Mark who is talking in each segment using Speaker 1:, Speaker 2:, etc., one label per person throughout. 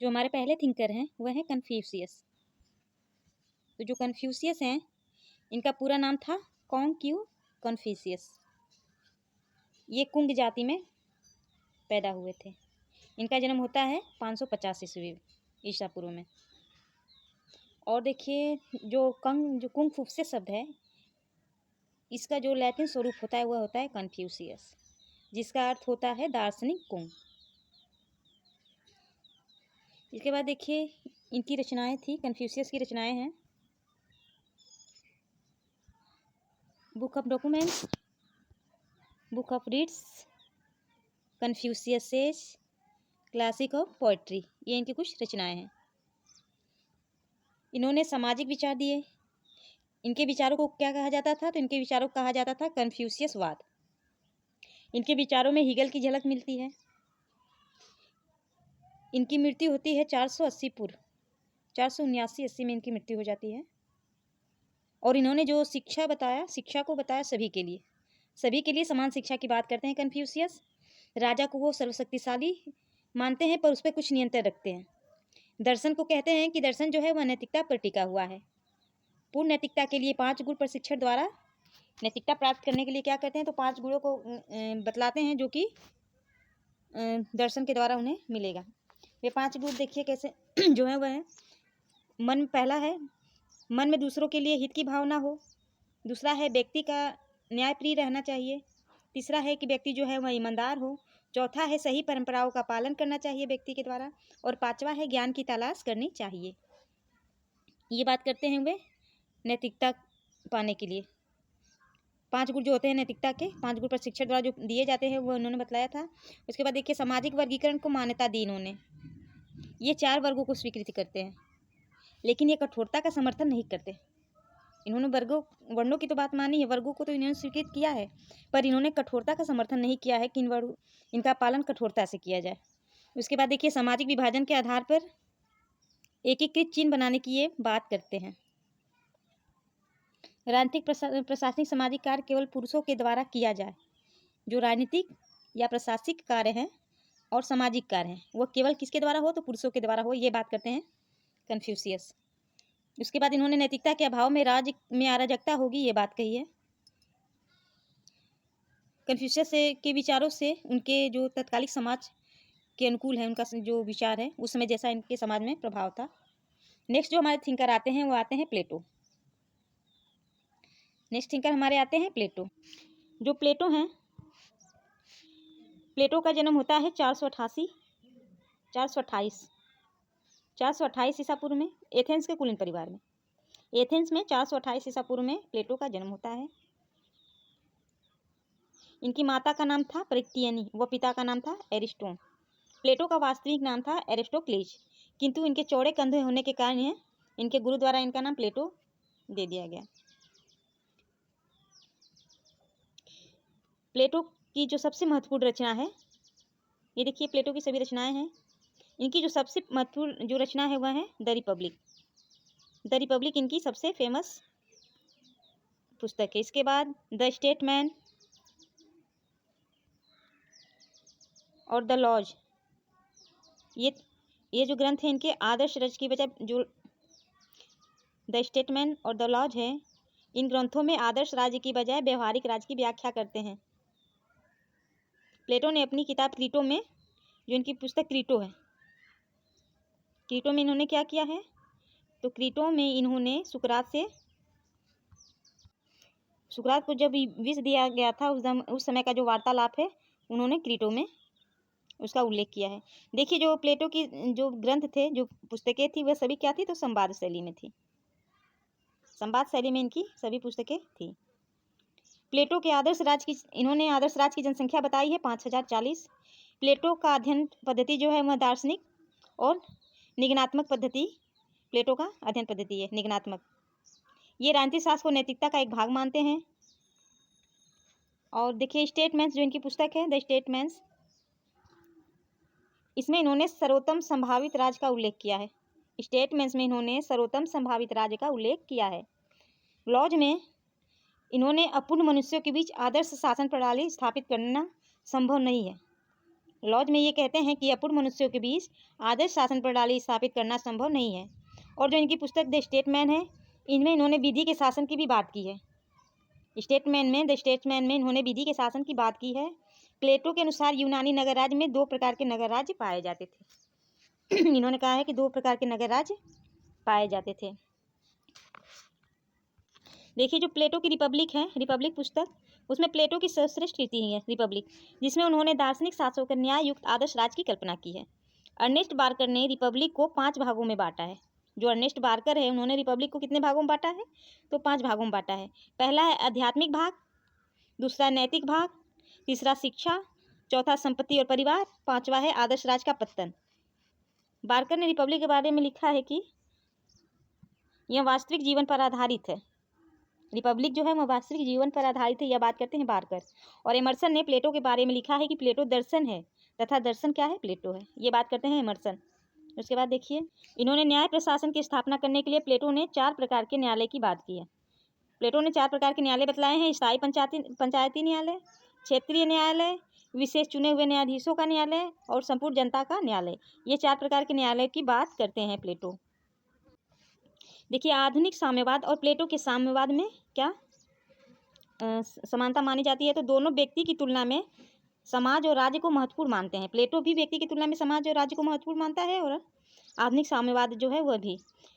Speaker 1: जो हमारे पहले थिंकर हैं वह हैं कन्फ्यूशियस। तो जो कन्फ्यूशियस हैं इनका पूरा नाम था कॉन्क्यू कन्फ्यूशियस। ये कुंग जाति में पैदा हुए थे। इनका जन्म होता है 550 ईस्वी ईसा पूर्व में। और देखिए जो कुंग फू से शब्द है, इसका जो लैटिन स्वरूप होता है वह होता है कन्फ्यूशियस, जिसका अर्थ होता है दार्शनिक कुंग। इसके बाद देखिए इनकी रचनाएं थी, कन्फ्यूशियस की रचनाएं हैं book of documents, book of reads, Confucius, classic of poetry. ये इनकी कुछ रचनाएं हैं। इन्होंने सामाजिक विचार दिए। इनके विचारों को क्या कहा जाता था? तो इनके विचारों को कहा जाता था कन्फ्यूशियसवाद। इनके विचारों में हीगल की झलक मिलती है। इनकी मृत्यु होती है 480 पूर्व, 479-80 में इनकी मृत्यु हो जाती है। और इन्होंने जो शिक्षा बताया, शिक्षा को बताया सभी के लिए समान शिक्षा की बात करते हैं कन्फ्यूशियस। राजा को वो सर्वशक्तिशाली मानते हैं पर उस पर कुछ नियंत्रण रखते हैं। दर्शन को कहते हैं कि दर्शन जो है वह नैतिकता पर टिका हुआ है। पूर्ण नैतिकता के लिए 5 गुण प्रशिक्षण द्वारा नैतिकता प्राप्त करने के लिए क्या करते हैं? तो 5 गुणों को बतलाते हैं जो कि दर्शन के द्वारा उन्हें मिलेगा। ये 5 गुण देखिए कैसे जो है वह है, मन पहला है, मन में दूसरों के लिए हित की भावना हो। दूसरा है व्यक्ति का न्यायप्रिय रहना चाहिए। तीसरा है कि व्यक्ति जो है वह ईमानदार हो। चौथा है सही परंपराओं का पालन करना चाहिए व्यक्ति के द्वारा। और 5वां है ज्ञान की तलाश करनी चाहिए। ये बात करते हैं वे नैतिकता पाने के लिए 5 गुण जो होते हैं नैतिकता के, 5 गुण प्रशिक्षण द्वारा जो दिए जाते हैं वो उन्होंने बताया था। उसके बाद देखिए सामाजिक वर्गीकरण को मान्यता दी इन्होंने। ये 4 वर्गों को स्वीकृति करते हैं, लेकिन ये कठोरता का समर्थन नहीं करते। इन्होंने वर्णों की तो बात मानी है, वर्गों को तो इन्होंने स्वीकृत किया है, पर इन्होंने कठोरता का समर्थन नहीं किया है कि इनका पालन कठोरता से किया जाए। उसके बाद देखिए सामाजिक विभाजन के आधार पर एकीकृत चिन्ह बनाने की ये बात करते हैं। राजनीतिक प्रशासनिक सामाजिक कार्य केवल पुरुषों के द्वारा किया जाए। जो राजनीतिक या प्रशासनिक कार्य हैं और सामाजिक कार्य हैं वह केवल किसके द्वारा हो? तो पुरुषों के द्वारा हो। ये बात करते हैं कन्फ्यूशियस। उसके बाद इन्होंने नैतिकता के अभाव में राज्य में अराजकता होगी, ये बात कही है। कन्फ्यूशियस के विचारों से उनके जो तत्कालिक समाज के अनुकूल है, उनका जो विचार है उस समय जैसा इनके समाज में प्रभाव था। नेक्स्ट जो हमारे थिंकर आते हैं वो आते हैं प्लेटो। नेक्स्ट थिंकर हमारे आते हैं प्लेटो। जो प्लेटो हैं, प्लेटो का जन्म होता है 428 ईसा पूर्व में एथेंस के कुलीन परिवार में। एथेंस में 428 ईसा पूर्व में प्लेटो का जन्म होता है। इनकी माता का नाम था परिक्तियनी व पिता का नाम था एरिस्टोन। प्लेटो का वास्तविक नाम था एरिस्टोक्लेज, किंतु इनके चौड़े कंधे होने के कारण इनके गुरु द्वारा इनका नाम प्लेटो दे दिया गया। प्लेटो की जो सबसे महत्वपूर्ण रचना है, ये देखिए प्लेटो की सभी रचनाएं हैं। इनकी जो सबसे महत्वपूर्ण जो रचना है वह है द रिपब्लिक। द रिपब्लिक इनकी सबसे फेमस पुस्तक है। इसके बाद द स्टेटमैन और द लॉज, ये जो ग्रंथ है इनके आदर्श रच की बजाय, जो द स्टेटमैन और द लॉज है, इन ग्रंथों में आदर्श राज्य की बजाय व्यवहारिक राज्य की व्याख्या करते हैं। प्लेटो ने अपनी किताब क्रीटो में, जो इनकी पुस्तक क्रीटो है, क्रीटो में इन्होंने क्या किया है? तो क्रीटो में इन्होंने सुकरात को जब विष दिया गया था उस समय का जो वार्तालाप है उन्होंने क्रीटो में उसका उल्लेख किया है। देखिए जो प्लेटो की जो ग्रंथ थे, जो पुस्तकें थी, वह सभी क्या थी? तो संवाद शैली में थी। संवाद शैली में इनकी सभी पुस्तकें थी। प्लेटो के इन्होंने आदर्श राज की जनसंख्या बताई है 5040। प्लेटो का अध्ययन पद्धति जो है वह दार्शनिक और निगनात्मक पद्धति, प्लेटो का अध्ययन पद्धति है निगनात्मक। ये राजनीतिक शास्त्र को नैतिकता का एक भाग मानते हैं। और देखिए स्टेटमेंट्स, जो इनकी पुस्तक है द स्टेटमेंट्स, इसमें इन्होंने सर्वोत्तम संभावित राज्य का उल्लेख किया है। स्टेटमेंट्स में इन्होंने सर्वोत्तम संभावित राज्य का उल्लेख किया है। लॉज में इन्होंने अपूर्ण मनुष्यों के बीच आदर्श शासन प्रणाली स्थापित करना संभव नहीं है। लॉज में ये कहते हैं कि अपूर्ण मनुष्यों के बीच आदर्श शासन प्रणाली स्थापित करना संभव नहीं है। और जो इनकी पुस्तक द स्टेटमैन है, इनमें इन्होंने विधि के शासन की भी बात की है। द स्टेटमैन में इन्होंने विधि के शासन की बात की है। प्लेटो के अनुसार यूनानी नगर राज्य में 2 प्रकार के नगर राज्य पाए जाते थे। इन्होंने कहा है कि 2 प्रकार के नगर राज्य पाए जाते थे। देखिए जो प्लेटो की रिपब्लिक है, रिपब्लिक पुस्तक, उसमें प्लेटो की सर्वश्रेष्ठ कृति है रिपब्लिक, जिसमें उन्होंने दार्शनिक शासकों का न्याय युक्त आदर्श राज्य की कल्पना की है। अर्नेस्ट बार्कर ने रिपब्लिक को 5 भागों में बांटा है। जो अर्नेस्ट बार्कर है, उन्होंने रिपब्लिक को कितने भागों में बांटा है? तो 5 भागों में बांटा है। पहला है आध्यात्मिक भाग, दूसरा नैतिक भाग, तीसरा शिक्षा, चौथा संपत्ति और परिवार, 5वां है आदर्श राज का पतन। बार्कर ने रिपब्लिक के बारे में लिखा है कि यह वास्तविक जीवन पर आधारित है। रिपब्लिक जो है वह वास्तविक जीवन पर आधारित है, यह बात करते हैं बार्कर। और एमर्सन ने प्लेटो के बारे में लिखा है कि प्लेटो दर्शन है तथा दर्शन क्या है? प्लेटो है, ये बात करते हैं एमर्सन। उसके बाद देखिए, इन्होंने न्याय प्रशासन की स्थापना करने के लिए प्लेटो ने 4 प्रकार के न्यायालय की बात की है। प्लेटो ने 4 प्रकार के न्यायालय बतलाए हैं: स्थायी पंचायती न्यायालय, क्षेत्रीय न्यायालय, विशेष चुने हुए न्यायाधीशों का न्यायालय और संपूर्ण जनता का न्यायालय। ये 4 प्रकार के न्यायालय की बात करते हैं प्लेटो। देखिए आधुनिक साम्यवाद और प्लेटो के साम्यवाद में क्या समानता मानी जाती है? तो दोनों व्यक्ति की तुलना में समाज और राज्य को महत्वपूर्ण मानते हैं। प्लेटो भी व्यक्ति की तुलना में समाज और राज्य को महत्वपूर्ण मानता है और आधुनिक साम्यवाद जो है वह भी।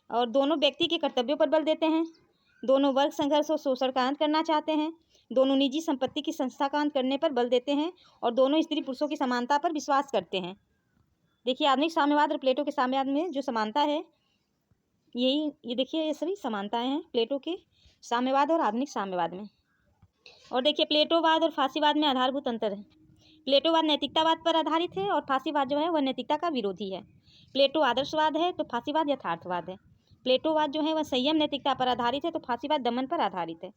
Speaker 1: और दोनों व्यक्ति के कर्तव्यों पर बल देते हैं, दोनों वर्ग संघर्ष और शोषण का अंत करना चाहते हैं, दोनों निजी संपत्ति की संस्था का अंत करने पर बल देते हैं और दोनों स्त्री पुरुषों की समानता पर विश्वास करते हैं। देखिए आधुनिक साम्यवाद और प्लेटो के साम्यवाद में जो समानता है, ये देखिए ये सभी समानताएं हैं प्लेटो के साम्यवाद और आधुनिक साम्यवाद में। और देखिए प्लेटोवाद और फांसीवाद में आधारभूत अंतर है। प्लेटोवाद नैतिकतावाद पर आधारित है और फांसीवाद जो है वह नैतिकता का विरोधी है। प्लेटो आदर्शवाद है तो फांसीवाद यथार्थवाद है। प्लेटोवाद जो है वह संयम नैतिकता पर आधारित है तो फांसीवाद दमन पर आधारित है।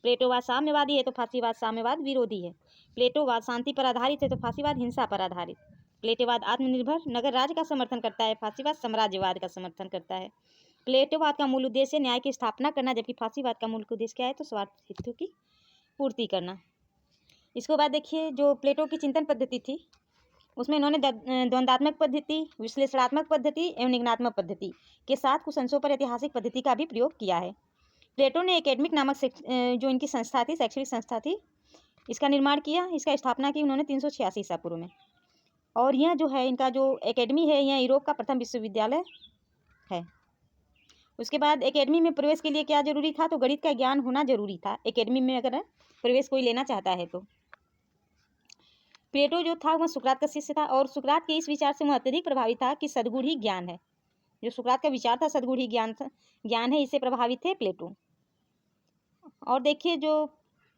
Speaker 1: प्लेटोवाद साम्यवादी है तो फांसीवाद साम्यवाद विरोधी है। प्लेटोवाद शांति पर आधारित है तो फांसीवाद हिंसा पर आधारित। प्लेटोवाद आत्मनिर्भर नगर राज्य का समर्थन करता है, फांसीवाद साम्राज्यवाद का समर्थन करता है। प्लेटोवाद का मूल उद्देश्य न्याय की स्थापना करना, जबकि फांसीवाद का मूल उद्देश्य क्या है? तो स्वार्थ हेतु की पूर्ति करना। इसके बाद देखिए जो प्लेटो की चिंतन पद्धति थी, उसमें इन्होंने द्वंद्वात्मक पद्धति, विश्लेषणात्मक पद्धति एवं निगमनात्मक पद्धति के साथ कुछ अंशों पर ऐतिहासिक पद्धति का भी प्रयोग किया है। प्लेटो ने एकेडमिक नामक जो इनकी संस्था थी, शैक्षणिक संस्था थी, इसका निर्माण किया, इसका स्थापना की उन्होंने 386 ईसा पूर्व में। और यह जो है इनका जो एकेडमी है, यह यूरोप का प्रथम विश्वविद्यालय है। उसके बाद एकेडमी में प्रवेश के लिए क्या जरूरी था? तो गणित का ज्ञान होना जरूरी था एकेडमी में, अगर प्रवेश कोई लेना चाहता है तो। प्लेटो जो था वह सुकरात का शिष्य था और सुकरात के इस विचार से वह अत्यधिक प्रभावित था कि सद्गुण ही ज्ञान है। जो सुकरात का विचार था सद्गुण ही ज्ञान है, इससे प्रभावित थे प्लेटो। और देखिए जो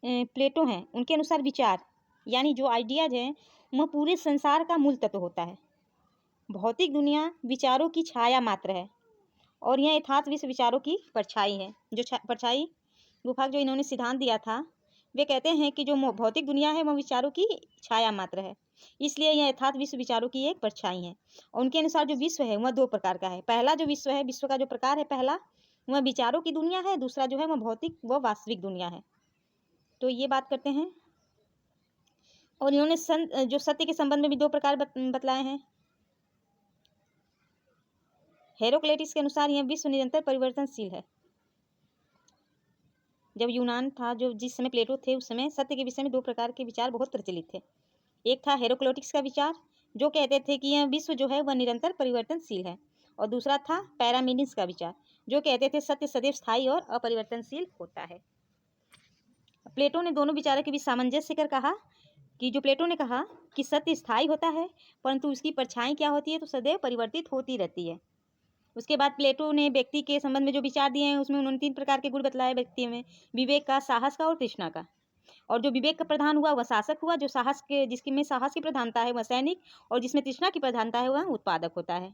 Speaker 1: प्लेटो हैं उनके अनुसार विचार यानी जो आइडियाज हैं वह पूरे संसार का मूल तत्व होता है। भौतिक दुनिया विचारों की छाया मात्र है और यह यथार्थ विश्व विचारों की परछाई है। जो परछाई विभाग जो इन्होंने सिद्धांत दिया था, वे कहते हैं कि जो भौतिक दुनिया है वह विचारों की छाया मात्र है, इसलिए यह यथार्थ विश्व विचारों की एक परछाई है। और उनके अनुसार जो विश्व है वह 2 प्रकार का है। पहला जो विश्व है, विश्व का जो प्रकार है पहला, वह विचारों की दुनिया है, दूसरा जो है वह भौतिक व वास्तविक दुनिया है। तो ये बात करते हैं। और इन्होंने जो सत्य के संबंध में भी 2 प्रकार बतलाए हैं। हेरोक्लेटिस के अनुसार यह विश्व निरंतर परिवर्तनशील है। जब यूनान था, जो जिस समय प्लेटो थे, उस समय सत्य के विषय में 2 प्रकार के विचार बहुत प्रचलित थे। एक था हेरोक्लेटिस का विचार, जो कहते थे कि यह विश्व जो है वह निरंतर परिवर्तनशील है, और दूसरा था पैरामेनिस का विचार, जो कहते थे सत्य सदैव स्थायी और अपरिवर्तनशील होता है। प्लेटो ने दोनों विचारों के बीच सामंजस्य कर कहा कि जो प्लेटो ने कहा कि सत्य स्थायी होता है, परंतु उसकी परछाई क्या होती है? तो सदैव परिवर्तित होती रहती है। उसके बाद प्लेटो ने व्यक्ति के संबंध में जो विचार दिए हैं उसमें उन्होंने 3 प्रकार के गुण बतलाए व्यक्ति में: विवेक का, साहस का और तृष्णा का। और जो विवेक का प्रधान हुआ वह शासक हुआ, जो जिसमें साहस की प्रधानता है वह सैनिक, और जिसमें तृष्णा की प्रधानता है वह उत्पादक होता है।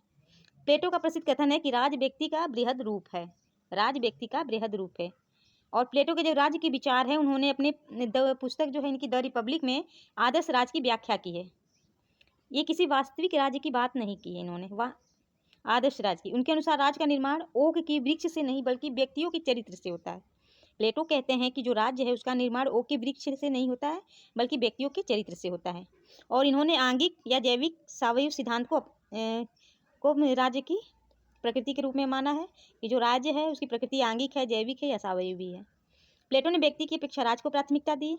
Speaker 1: प्लेटो का प्रसिद्ध कथन है कि राज व्यक्ति का बृहद रूप है, राज व्यक्ति का बृहद रूप है। और प्लेटो के जो राज्य के विचार है, उन्होंने अपने पुस्तक जो है इनकी द रिपब्लिक में आदर्श राज की व्याख्या की है। ये किसी वास्तविक राज्य की बात नहीं की है इन्होंने, वह आदर्श राज की। उनके अनुसार राज का निर्माण ओक की वृक्ष से नहीं बल्कि व्यक्तियों के चरित्र से होता है। प्लेटो कहते हैं कि जो राज्य है उसका निर्माण ओक के वृक्ष से नहीं होता है बल्कि व्यक्तियों के चरित्र से होता है। और इन्होंने आंगिक या जैविक सावयव सिद्धांत को राज्य की प्रकृति के रूप में माना है कि जो राज्य है उसकी प्रकृति आंगिक है, जैविक है या सावयवी है। प्लेटो ने व्यक्ति की अपेक्षा राज को प्राथमिकता दी।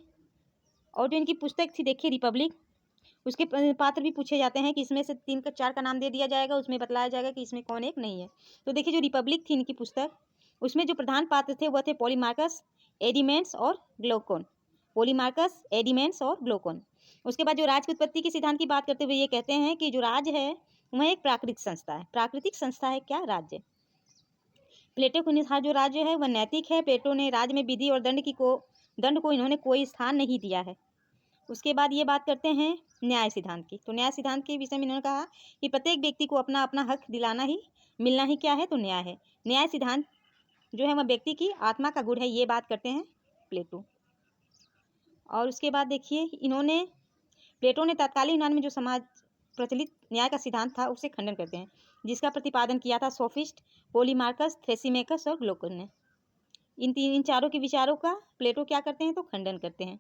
Speaker 1: और जो इनकी पुस्तक थी देखिए रिपब्लिक, उसके पात्र भी पूछे जाते हैं कि इसमें से 3 का 4 का नाम दे दिया जाएगा, उसमें बतलाया जाएगा कि इसमें कौन एक नहीं है। तो देखिए जो रिपब्लिक थी इनकी पुस्तक, उसमें जो प्रधान पात्र थे वह थे पॉलीमार्कस, एडिमेंस और ग्लूकोन। पॉलीमार्कस, एडिमेंस और ग्लूकोन। उसके बाद जो राज की उत्पत्ति के सिद्धांत की बात करते हुए ये कहते हैं कि जो राज है वह एक प्राकृतिक संस्था है। प्राकृतिक संस्था है क्या? राज्य। प्लेटो के अनुसार जो राज्य है वह नैतिक है। प्लेटो ने राज्य में विधि और दंड को इन्होंने कोई स्थान नहीं दिया है। उसके बाद ये बात करते हैं न्याय सिद्धांत की। तो न्याय सिद्धांत के विषय में इन्होंने कहा कि प्रत्येक व्यक्ति को अपना अपना हक दिलाना ही मिलना ही क्या है? तो न्याय है। न्याय सिद्धांत जो है वह व्यक्ति की आत्मा का गुण है, ये बात करते हैं प्लेटो। और उसके बाद देखिए इन्होंने प्लेटो ने तत्कालीन यूनान में जो समाज प्रचलित न्याय का सिद्धांत था उससे खंडन करते हैं, जिसका प्रतिपादन किया था सोफिस्ट, पॉलीमार्कस, थ्रेसिमेकस और ग्लूकोन ने। इन चारों के विचारों का प्लेटो क्या करते हैं? तो खंडन करते हैं।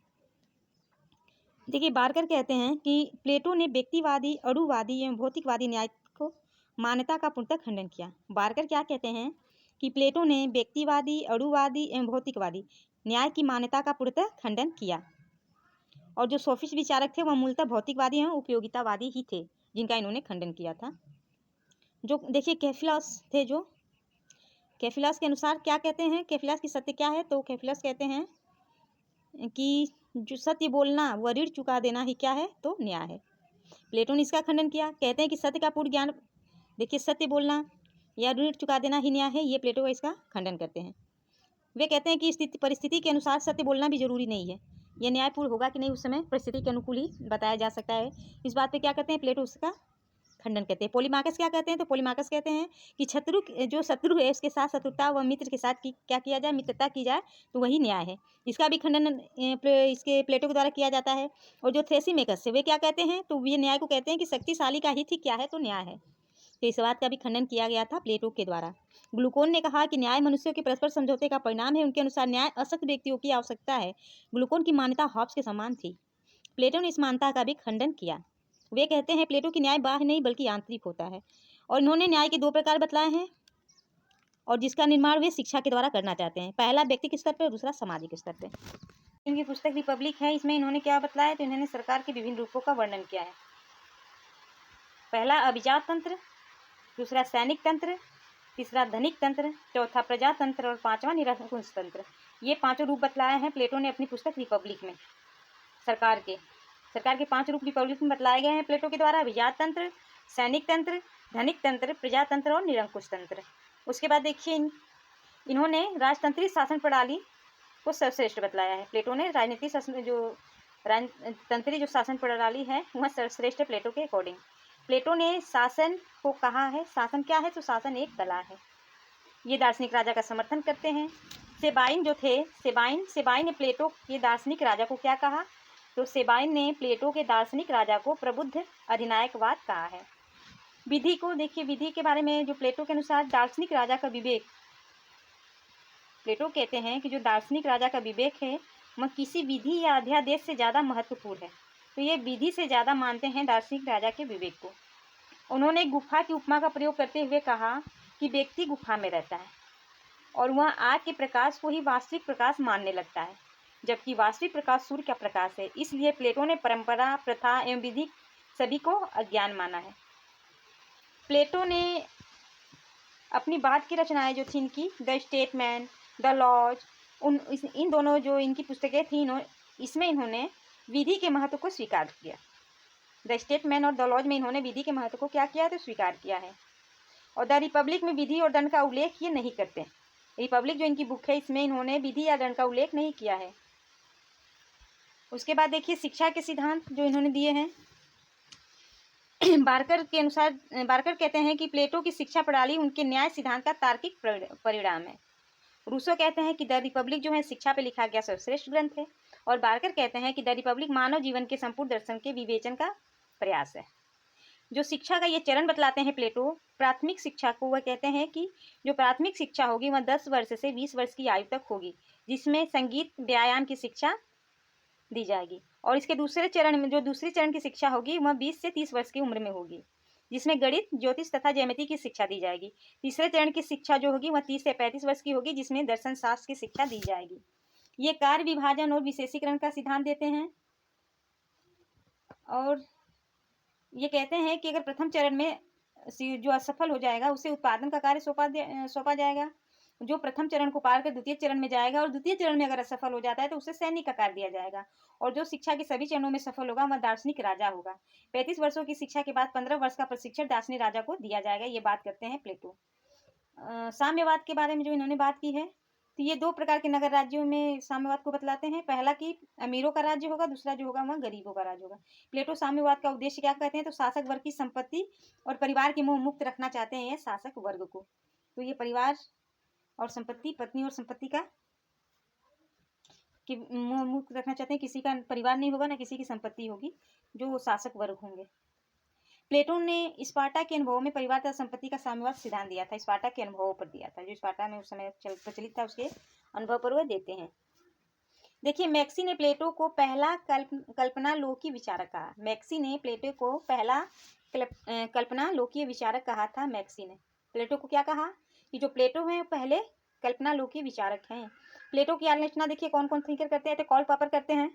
Speaker 1: देखिए बार्कर कहते हैं कि प्लेटो ने व्यक्तिवादी, अणुवादी एवं भौतिकवादी न्याय को मान्यता का पूर्णतः खंडन किया। बार्कर क्या कहते हैं कि प्लेटो ने व्यक्तिवादी, अणुवादी एवं भौतिकवादी न्याय की मान्यता का पूर्णतः खंडन किया। और जो सोफिस्ट विचारक थे वह मूलतः भौतिकवादी एवं उपयोगितावादी ही थे, जिनका इन्होंने खंडन किया था। जो देखिए कैफिलस थे, जो कैफिलस के अनुसार क्या कहते हैं? कैफिलस की सत्य क्या है? तो कैफिलस कहते हैं कि जो सत्य बोलना व ऋण चुका देना ही क्या है? तो न्याय है। प्लेटो ने इसका खंडन किया, कहते हैं कि सत्य का पूर्ण ज्ञान, देखिए सत्य बोलना या ऋण चुका देना ही न्याय है, ये प्लेटो का इसका खंडन करते हैं। वे कहते हैं कि स्थिति परिस्थिति के अनुसार सत्य बोलना भी जरूरी नहीं है, यह न्यायपूर्ण होगा कि नहीं उस समय परिस्थिति के अनुकूल ही बताया जा सकता है। इस बात पे क्या कहते हैं? प्लेटो उसका खंडन करते हैं। पॉलीमार्कस क्या कहते हैं? तो पॉलीमार्कस कहते हैं कि जो शत्रु है उसके साथ शत्रुता व मित्र के साथ क्या किया जाए? मित्रता की जाए, तो वही न्याय है। इसका भी खंडन इसके प्लेटो के द्वारा किया जाता है। और जो थ्रेसिमेकस है वे क्या कहते हैं? तो ये न्याय को कहते हैं कि शक्तिशाली का हित ही क्या है? तो न्याय है। तो इस बात का भी खंडन किया गया था प्लेटो के द्वारा। ग्लूकोन ने कहा कि न्याय मनुष्यों के परस्पर समझौते का परिणाम है। उनके अनुसार न्याय असक्त व्यक्तियों की आवश्यकता है। ग्लूकोन की मान्यता हॉब्स के समान थी। प्लेटो ने इस मान्यता का भी खंडन किया। वे कहते हैं प्लेटो की न्याय बाह्य नहीं बल्कि आंतरिक होता है। और इन्होंने न्याय के 2 प्रकार बतलाए हैं और जिसका निर्माण वे शिक्षा के द्वारा करना चाहते हैं। पहला व्यक्तिगत स्तर पर, दूसरा सामाजिक स्तर पर। इनकी पुस्तक रिपब्लिक है, इसमें इन्होंने क्या बतलाया? तो इन्होंने सरकार के विभिन्न रूपों का वर्णन किया है। पहला अभिजात तंत्र, दूसरा सैनिक तंत्र, तीसरा धनिक तंत्र, चौथा प्रजातंत्र और 5वां निरंकुश तंत्र। ये 5 रूप बतलाए हैं प्लेटो ने अपनी पुस्तक रिपब्लिक में। सरकार के 5 रूप रिपब्लिक में बतलाए गए हैं प्लेटो के द्वारा: अभिजात तंत्र, सैनिक तंत्र, धनिक तंत्र, प्रजातंत्र और निरंकुश तंत्र। उसके बाद देखिए इन्होंने राजतंत्रीय शासन प्रणाली को सर्वश्रेष्ठ बतलाया है। प्लेटो ने राजनीतिक शासन राजतंत्रीय जो शासन प्रणाली है वह सर्वश्रेष्ठ है प्लेटो के अकॉर्डिंग। प्लेटो ने शासन को कहा है, शासन क्या है? तो शासन एक कला है। ये दार्शनिक राजा का समर्थन करते हैं। सेबाइन जो थे, सेबाइन ने प्लेटो के दार्शनिक राजा को क्या कहा? तो सेबाइन ने प्लेटो के दार्शनिक राजा को प्रबुद्ध अधिनायकवाद कहा है। विधि को देखिए, विधि के बारे में जो प्लेटो के अनुसार दार्शनिक राजा का विवेक, प्लेटो कहते हैं कि जो दार्शनिक राजा का विवेक है वह किसी विधि या अध्यादेश से ज़्यादा महत्वपूर्ण है। तो ये विधि से ज़्यादा मानते हैं दार्शनिक राजा के विवेक को। उन्होंने गुफा की उपमा का प्रयोग करते हुए कहा कि व्यक्ति गुफा में रहता है और वह आग के प्रकाश को ही वास्तविक प्रकाश मानने लगता है, जबकि वास्तविक प्रकाश सूर्य का प्रकाश है। इसलिए प्लेटो ने परंपरा, प्रथा एवं विधि सभी को अज्ञान माना है। प्लेटो ने अपनी बाद की रचनाएं जो थी इनकी, द स्टेटमैन, द लॉज, इन दोनों जो इनकी पुस्तकें थी, इसमें इन्होंने विधि के महत्व को स्वीकार किया। द स्टेटमैन और द लॉज में इन्होंने विधि के महत्व को क्या किया है? तो स्वीकार किया है। और द रिपब्लिक में विधि और दंड का उल्लेख ये नहीं करते। रिपब्लिक जो इनकी बुक है इसमें इन्होंने विधि या दंड का उल्लेख नहीं किया है। उसके बाद देखिए शिक्षा के सिद्धांत जो इन्होंने दिए हैं। बार्कर के अनुसार, बार्कर कहते हैं कि प्लेटो की शिक्षा प्रणाली उनके न्याय सिद्धांत का तार्किक परिणाम है। रूसो कहते हैं कि द रिपब्लिक जो है शिक्षा पर लिखा गया सर्वश्रेष्ठ ग्रंथ है। और बार्कर कहते हैं कि द रिपब्लिक मानव जीवन के संपूर्ण दर्शन के विवेचन का प्रयास है। जो शिक्षा का ये चरण बतलाते हैं प्लेटो, प्राथमिक शिक्षा को वह कहते हैं कि जो प्राथमिक शिक्षा होगी वह 10 वर्ष से 20 वर्ष की आयु तक होगी, जिसमें संगीत व्यायाम की शिक्षा दी जाएगी। और इसके दूसरे चरण में जो दूसरी चरण की शिक्षा होगी वह 20 से 30 वर्ष की उम्र में होगी, जिसमें गणित, ज्योतिष तथा ज्यामिति की शिक्षा दी जाएगी। तीसरे चरण की शिक्षा जो होगी वह 30 से 35 वर्ष की होगी, जिसमें दर्शन शास्त्र की शिक्षा दी जाएगी। ये कार्य विभाजन और विशेषीकरण का सिद्धांत देते हैं और ये कहते हैं कि अगर प्रथम चरण में जो असफल हो जाएगा उसे उत्पादन का कार्य सौंपा जाएगा। जो प्रथम चरण को पार कर द्वितीय चरण में जाएगा और द्वितीय चरण में अगर असफल हो जाता है तो उसे सैनिक का कार्य दिया जाएगा। और जो शिक्षा के सभी चरणों में सफल होगा वह दार्शनिक राजा होगा। 35 वर्षों की शिक्षा के बाद 15 वर्ष का प्रशिक्षण दार्शनिक राजा को दिया जाएगा। ये बात करते हैं प्लेटो। साम्यवाद के बारे में जो इन्होंने बात की है, तो ये दो प्रकार के नगर राज्यों में साम्यवाद को बतलाते हैं। पहला कि अमीरों का राज्य होगा, दूसरा जो होगा वह गरीबों का राज्य होगा। प्लेटो साम्यवाद का उद्देश्य क्या कहते हैं, तो शासक वर्ग की संपत्ति और परिवार के मोह मुक्त रखना चाहते हैं शासक वर्ग को। तो ये परिवार और संपत्ति, पत्नी और संपत्ति का कि मोह मुक्त रखना चाहते हैं। किसी का परिवार नहीं होगा, ना किसी की संपत्ति होगी, जो शासक वर्ग होंगे। प्लेटो ने स्पार्टा के अनुभवों में परिवार तथा संपत्ति का साम्यवाद सिद्धांत दिया था। स्पार्टा के अनुभवों पर दिया था, जो स्पार्टा में उस समय प्रचलित था उसके अनुभव पर वह देते हैं। देखिए, मैक्सी ने प्लेटो को पहला कल्पनालोकी विचारक कहा। मैक्सी ने प्लेटो को पहला कल्पनालोकीय विचारक कहा था। मैक्सी ने प्लेटो को क्या कहा कि जो प्लेटो हैं पहले कल्पनालोकीय विचारक हैं। प्लेटो की आलोचना देखिए कौन कौन थिंकर करते हैं, तो कार्ल पॉपर करते हैं।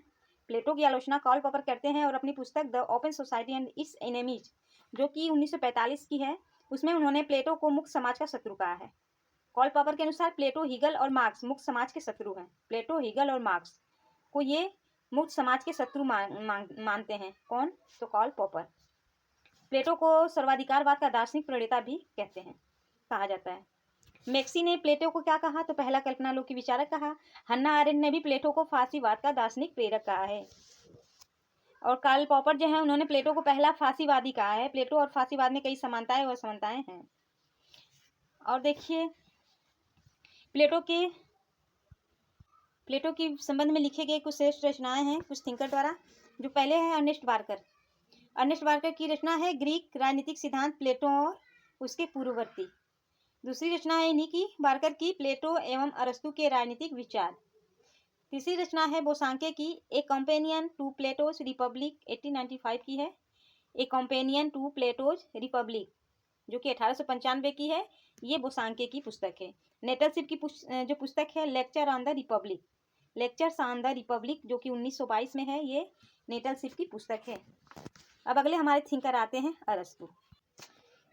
Speaker 1: प्लेटो की आलोचना कार्ल पॉपर करते हैं और अपनी पुस्तक the open society and it's enemies, जो कि 1945 की है, उसमें उन्होंने प्लेटो को मुक्त समाज का शत्रु कहा है। कार्ल पॉपर के अनुसार प्लेटो, हीगल और मार्क्स मुक्त समाज के शत्रु हैं। प्लेटो, हीगल और मार्क्स को ये मुक्त समाज के शत्रु मानते हैं। कौन, तो कार्ल पॉपर। प्लेटो को सर्वाधिकारवाद का दार्शनिक प्रणेता भी कहते हैं, कहा जाता है। मैक्सी ने प्लेटो को क्या कहा, तो पहला कल्पनालोकी विचारक कहा। हन्ना आरेंट ने भी प्लेटो को फांसीवाद का दार्शनिक प्रेरक कहा है। और कार्ल पॉपर जो है उन्होंने प्लेटो को पहला फांसीवादी कहा है। प्लेटो और फांसीवाद में कई समानताएं और असमानताएं हैं। और देखिए, प्लेटो के संबंध में लिखे गए कुछ श्रेष्ठ रचनाएं हैं कुछ थिंकर द्वारा। जो पहले है अर्नेस्ट बार्कर। अर्नेस्ट बार्कर की रचना है ग्रीक राजनीतिक सिद्धांत, प्लेटो और उसके पूर्ववर्ती। दूसरी रचना है इन्हीं की, बार्कर की, प्लेटो एवं अरस्तु के राजनीतिक विचार। तीसरी रचना है बोसांके की, ए कंपेनियन टू प्लेटोज रिपब्लिक, 1895 की है। ए कंपेनियन टू प्लेटोज रिपब्लिक, जो कि 1895 की है। ये बोसांके की पुस्तक है। नेटलशिप की जो पुस्तक है lecture on the Republic, lectures on the Republic, जो कि 1922 में है। ये नेटलशिप की पुस्तक है। अब अगले हमारे थिंकर आते हैं अरस्तु।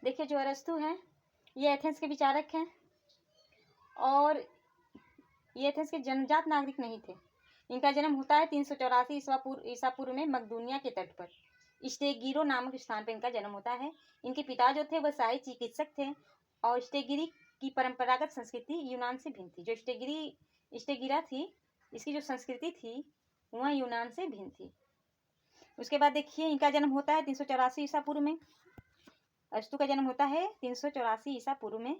Speaker 1: देखिए, जो अरस्तु हैं ये एथेंस के विचारक हैं और ये एथेंस के जन्मजात नागरिक नहीं थे। इनका जन्म होता है 384 ईसा पूर्व में मकदूनिया के तट पर स्टेगिरो नामक स्थान पर इनका जन्म होता है। इनके पिता जो थे वह शाही चिकित्सक थे और स्टेगिरी की परंपरागत संस्कृति यूनान से भिन्न थी। जो स्टेगिरा थी, इसकी जो संस्कृति थी वह यूनान से भिन्न थी। उसके बाद देखिए, इनका जन्म होता है 384 ईसा पूर्व में। अरस्तु का जन्म होता है 384 ईसा पूर्व में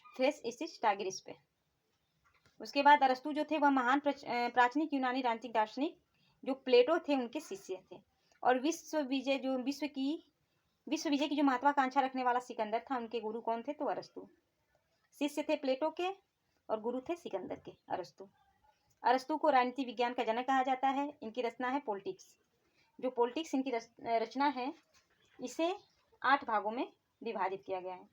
Speaker 1: थ्रेस स्थित टागिरिस पे। उसके बाद अरस्तु जो थे वह महान प्राचीनिक यूनानी राजनीतिक दार्शनिक जो प्लेटो थे उनके शिष्य थे। और विश्व विजय की जो महत्वाकांक्षा रखने वाला सिकंदर था, उनके गुरु कौन थे, तो अरस्तु। शिष्य थे प्लेटो के और गुरु थे सिकंदर के, अरस्तु। अरस्तु को राजनीति विज्ञान का जनक कहा जाता है। इनकी रचना है पॉलिटिक्स। जो पॉलिटिक्स इनकी रचना है, इसे 8 भागों में विभाजित किया गया है।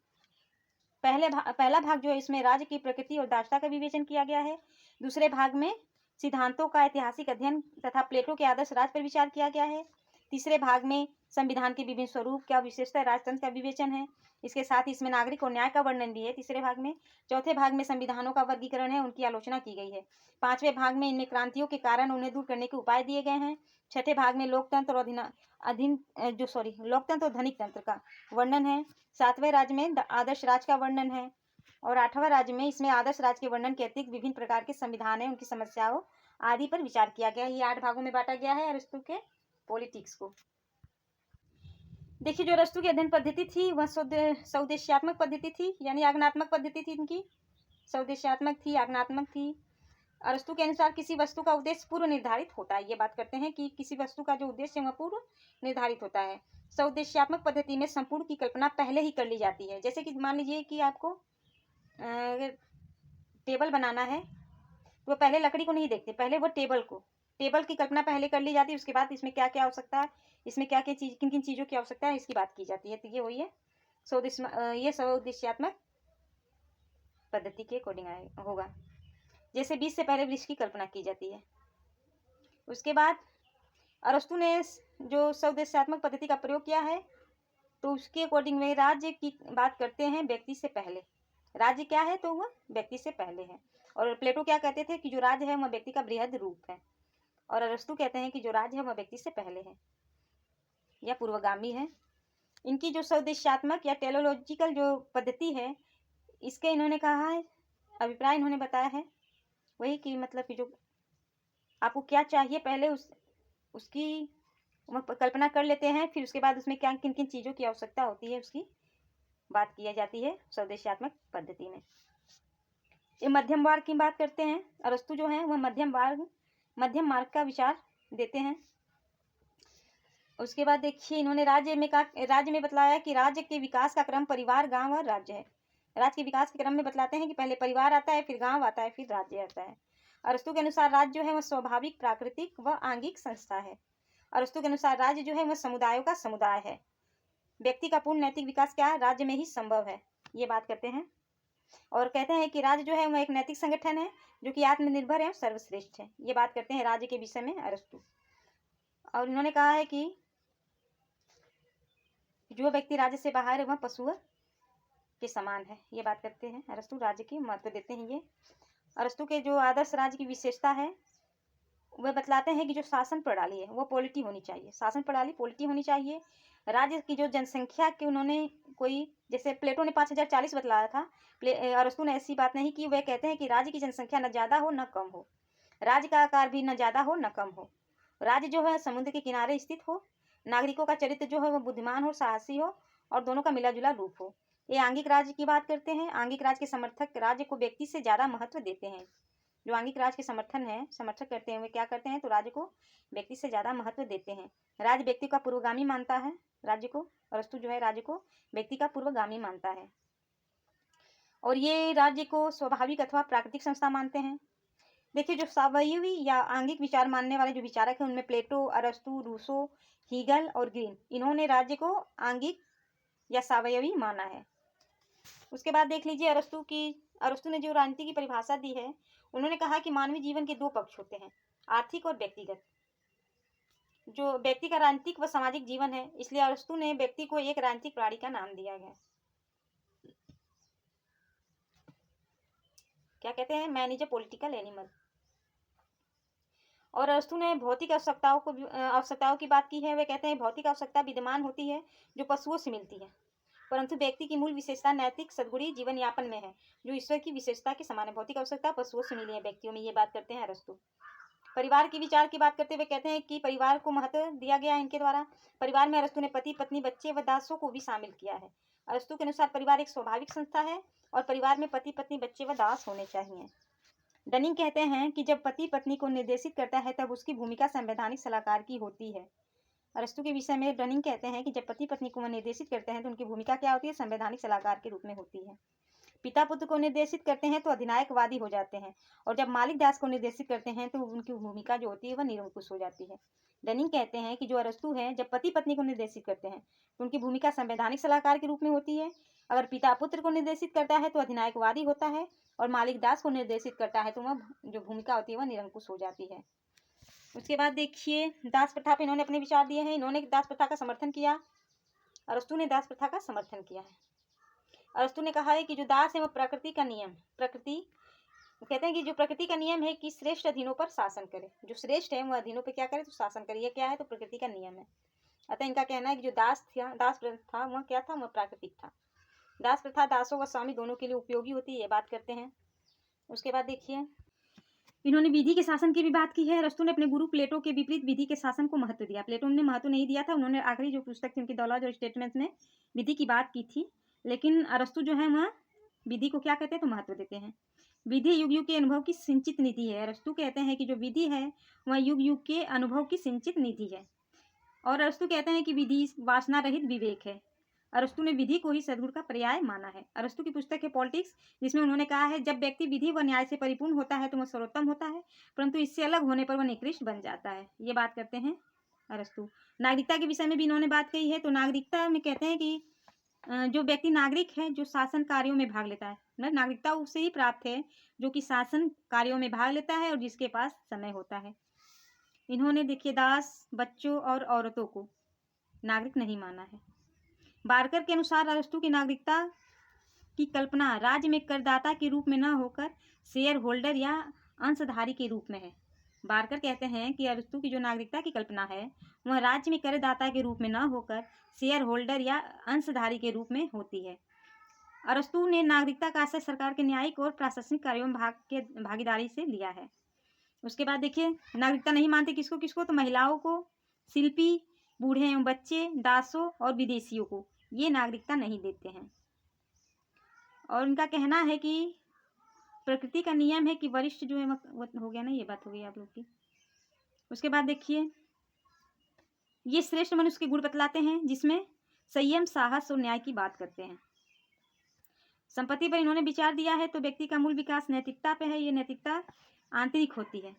Speaker 1: पहला भाग जो है इसमें राज्य की प्रकृति और दार्शनिकता का विवेचन किया गया है। दूसरे भाग में सिद्धांतों का ऐतिहासिक अध्ययन तथा प्लेटो के आदर्श राज्य पर विचार किया गया है। तीसरे भाग में संविधान के विभिन्न स्वरूप, क्या विशेषता राजतंत्र का विवेचन है। इसके साथ ही इसमें नागरिक और न्याय का वर्णन भी है तीसरे भाग में। चौथे भाग में संविधानों का वर्गीकरण है, उनकी आलोचना की गई है। पांचवें भाग में इनमें क्रांतियों के कारण उन्हें दूर करने के उपाय दिए गए हैं। छठे भाग में लोकतंत्र और धनिक तंत्र का वर्णन है। सातवें राज्य में आदर्श राज का वर्णन है और 8वां राज्य में इसमें आदर्श राज के वर्णन के अतिरिक्त विभिन्न प्रकार के संविधान है, उनकी समस्याओं आदि पर विचार किया गया। ये 8 भागों में बांटा गया है अरस्तु के पॉलिटिक्स को। देखिए, जो अरस्तु की अध्ययन पद्धति थी वह सौदेश्यात्मक पद्धति थी, यानी आज्ञानात्मक पद्धति थी। इनकी सौदेश्यात्मक थी, आज्ञानात्मक थी। अरस्तु के अनुसार किसी वस्तु का उद्देश्य पूर्व निर्धारित होता है। ये बात करते हैं कि किसी वस्तु का जो उद्देश्य है वह पूर्व निर्धारित होता है। सौदेश्यात्मक पद्धति में संपूर्ण की कल्पना पहले ही कर ली जाती है। जैसे कि मान लीजिए कि आपको टेबल बनाना है, तो वो पहले लकड़ी को नहीं देखते, पहले वो टेबल की कल्पना पहले कर ली जाती है। उसके बाद इसमें क्या क्या आवश्यकता है, इसमें क्या क्या चीज़, किन किन चीज़ों की आवश्यकता है, इसकी बात की जाती है। तो ये वही है ये स्वउद्देश्यात्मक पद्धति के अकॉर्डिंग होगा। जैसे बीज से पहले वृक्ष की कल्पना की जाती है। उसके बाद अरस्तु ने जो स्वउद्देश्यात्मक पद्धति का प्रयोग किया है, तो उसके अकॉर्डिंग में राज्य की बात करते हैं व्यक्ति से पहले। राज्य क्या है, तो वह व्यक्ति से पहले है। और प्लेटो क्या कहते थे कि जो राज्य है वह व्यक्ति का बृहद रूप है। और अरस्तु कहते हैं कि जो राज्य है वह व्यक्ति से पहले है या पूर्वगामी है। इनकी जो स्वउद्देश्यात्मक या टेलोलॉजिकल जो पद्धति है, इसके इन्होंने कहा है, अभिप्राय इन्होंने बताया है वही कि मतलब कि जो आपको क्या चाहिए पहले उसकी कल्पना कर लेते हैं, फिर उसके बाद उसमें क्या किन किन चीज़ों की आवश्यकता होती है उसकी बात की जाती है स्वउद्देश्यात्मक पद्धति में। ये मध्यम मार्ग की बात करते हैं। अरस्तु जो है वह मध्यम मार्ग का विचार देते हैं। उसके बाद देखिए इन्होंने राज्य में बतलाया कि राज्य के विकास का क्रम परिवार, गांव और राज्य है। राज्य के विकास के क्रम में बतलाते हैं कि पहले परिवार आता है, फिर गांव आता है, फिर राज्य आता है। अरस्तु के अनुसार राज्य जो है वह स्वाभाविक, प्राकृतिक व आंगिक संस्था है। अरस्तु के अनुसार राज्य जो है वह समुदायों का समुदाय है। व्यक्ति का पूर्ण नैतिक विकास क्या है, राज्य में ही संभव है, ये बात करते हैं। और कहते हैं कि राज्य जो है वह एक नैतिक संगठन है जो कि आत्मनिर्भर है और सर्वश्रेष्ठ है, ये बात करते हैं राज्य के विषय में अरस्तु। और इन्होंने कहा है कि जो व्यक्ति राज्य से बाहर है वह पशु के समान है, ये बात करते हैं अरस्तु। राज्य की महत्व देते हैं ये। अरस्तु के जो आदर्श राज्य की विशेषता है वह बतलाते हैं कि जो शासन प्रणाली है वो पॉलिटी होनी चाहिए, शासन प्रणाली पॉलिटी होनी चाहिए। राज्य की जो जनसंख्या की उन्होंने कोई, जैसे प्लेटो ने 5040 बतलाया था, अरस्तु ने ऐसी बात नहीं की। वह कहते हैं कि राज्य की जनसंख्या न ज़्यादा हो न कम हो, राज्य का आकार भी न ज़्यादा हो न कम हो, राज्य जो है समुद्र के किनारे स्थित हो, नागरिकों का चरित्र जो है वह बुद्धिमान हो, साहसी हो और दोनों का मिला जुला रूप हो। ये आंगिक राज्य की बात करते हैं। आंगिक राज्य के समर्थक राज्य को व्यक्ति से ज़्यादा महत्व देते हैं। जो आंगिक राज्य के समर्थक करते हैं वे क्या करते हैं, तो राज्य को व्यक्ति से ज़्यादा महत्व देते हैं। राज्य व्यक्ति का पूर्वगामी मानता है राज्य को। अरस्तु जो है राज्य को व्यक्ति का पूर्वगामी मानता है। और ये राज्य को स्वाभाविक अथवा प्राकृतिक संस्था मानते हैं। देखिए जो सावयवी या आंगिक विचार मानने वाले जो विचारक हैं उनमें प्लेटो, अरस्तु, रूसो, हीगल और ग्रीन, इन्होंने राज्य को आंगिक या सावयवी माना है। उसके बाद देख लीजिए अरस्तु ने जो राजनीति की परिभाषा दी है, उन्होंने कहा कि मानवीय जीवन के दो पक्ष होते हैं, आर्थिक और व्यक्तिगत। जो व्यक्ति का राजनीतिक व सामाजिक जीवन है, इसलिए अरस्तु ने व्यक्ति को एक राजनीतिक प्राणी का नाम दिया गया। क्या कहते हैं, man is a political animal. और अरस्तु ने भौतिक आवश्यकताओं की बात की है। वे कहते हैं भौतिक आवश्यकता विद्यमान होती है जो पशुओं से मिलती है, परंतु व्यक्ति की मूल विशेषता नैतिक सद्गुणी जीवन यापन में है जो ईश्वर की विशेषता के समान है। भौतिक आवश्यकता पशुओं से मिली है व्यक्तियों में, ये बात करते हैं अरस्तु। परिवार के विचार की बात करते हुए कहते हैं कि परिवार को महत्व दिया गया है इनके द्वारा। परिवार में अरस्तु ने पति, पत्नी, बच्चे व दासों को भी शामिल किया है। अरस्तु के अनुसार परिवार एक स्वाभाविक संस्था है और परिवार में पति, पत्नी, बच्चे व दास होने चाहिए। डनिंग कहते हैं कि जब पति पत्नी को निर्देशित करता है तब उसकी भूमिका संवैधानिक सलाहकार की होती है। अरस्तु के विषय में डनिंग कहते हैं कि जब पति पत्नी को निर्देशित करते हैं तो उनकी भूमिका क्या होती है, संवैधानिक सलाहकार के रूप में होती है। पिता पुत्र को निर्देशित करते हैं तो अधिनायकवादी हो जाते हैं, और जब मालिक दास को निर्देशित करते हैं तो उनकी भूमिका जो होती है वह निरंकुश हो जाती है। डनिंग कहते हैं कि जो अरस्तु हैं जब पति पत्नी को निर्देशित करते हैं तो उनकी भूमिका संवैधानिक सलाहकार के रूप में होती है। अगर पिता पुत्र को निर्देशित करता है तो अधिनायकवादी होता है, और मालिक दास को निर्देशित करता है तो वह जो भूमिका होती है वह निरंकुश हो जाती है। उसके बाद देखिए दास प्रथा पे इन्होंने अपने विचार दिए हैं। इन्होंने दास प्रथा का समर्थन किया, अरस्तु ने दास प्रथा का समर्थन किया है। अरस्तु ने कहा है कि जो दास है वह प्रकृति कहते हैं कि जो प्रकृति का नियम है कि श्रेष्ठ अधीनों पर शासन करे, जो श्रेष्ठ है वह अधीनों पर क्या करे, तो शासन करे। यह क्या है, तो प्रकृति का नियम है। अतः इनका कहना है कि जो दास प्रथा वह क्या था, वह प्राकृतिक था। दास प्रथा दासों व स्वामी दोनों के लिए उपयोगी होती है, ये बात करते हैं। उसके बाद देखिए इन्होंने विधि के शासन की भी बात की है। अरस्तु ने अपने गुरु प्लेटो के विपरीत विधि के शासन को महत्व दिया। प्लेटो ने महत्व नहीं दिया था, उन्होंने आखिरी जो पुस्तक थी उनकी दौलत और स्टेटमेंट्स में विधि की बात की थी, लेकिन अरस्तु जो है वह विधि को क्या कहते हैं, तो महत्व देते हैं। विधि युग युग के अनुभव की सिंचित निधि है। अरस्तु कहते हैं कि जो विधि है वह युग युग के अनुभव की सिंचित निधि है। और अरस्तु कहते हैं कि विधि वासना रहित विवेक है। अरस्तु ने विधि को ही सद्गुण का पर्याय माना है। अरस्तु की पुस्तक है पॉलिटिक्स, जिसमें उन्होंने कहा है जब व्यक्ति विधि व न्याय से परिपूर्ण होता है तो वह सर्वोत्तम होता है, परंतु इससे अलग होने पर वह निकृष्ट बन जाता है। ये बात करते हैं अरस्तु। नागरिकता के विषय में भी इन्होंने बात कही है। तो नागरिकता में कहते हैं कि जो व्यक्ति नागरिक है जो शासन कार्यों में भाग लेता है, मतलब नागरिकता उससे ही प्राप्त है जो कि शासन कार्यों में भाग लेता है और जिसके पास समय होता है। इन्होंने देखिए दास, बच्चों और औरतों को नागरिक नहीं माना है। बारकर के अनुसार अरस्तु की नागरिकता की कल्पना राज्य में करदाता के रूप में न होकर शेयर होल्डर या अंशधारी के रूप में है। बारकर कहते हैं कि अरस्तु की जो नागरिकता की कल्पना है वह राज्य में करदाता के रूप में न होकर शेयर होल्डर या अंशधारी के रूप में होती है। अरस्तु ने नागरिकता का आशय सरकार के न्यायिक और प्रशासनिक कार्यों में भागीदारी से लिया है। उसके बाद देखिए नागरिकता नहीं मानते किसको किसको, तो महिलाओं को, शिल्पी, बूढ़े एवं बच्चे, दासों और विदेशियों को ये नागरिकता नहीं देते हैं। और उनका कहना है कि प्रकृति का नियम है कि वरिष्ठ जो है हो गया ना, ये बात हो गई आप लोग की। उसके बाद देखिए ये श्रेष्ठ मनुष्य के गुण बतलाते हैं जिसमें संयम, साहस और न्याय की बात करते हैं। संपत्ति पर इन्होंने विचार दिया है तो व्यक्ति का मूल विकास नैतिकता पे है। ये नैतिकता आंतरिक होती है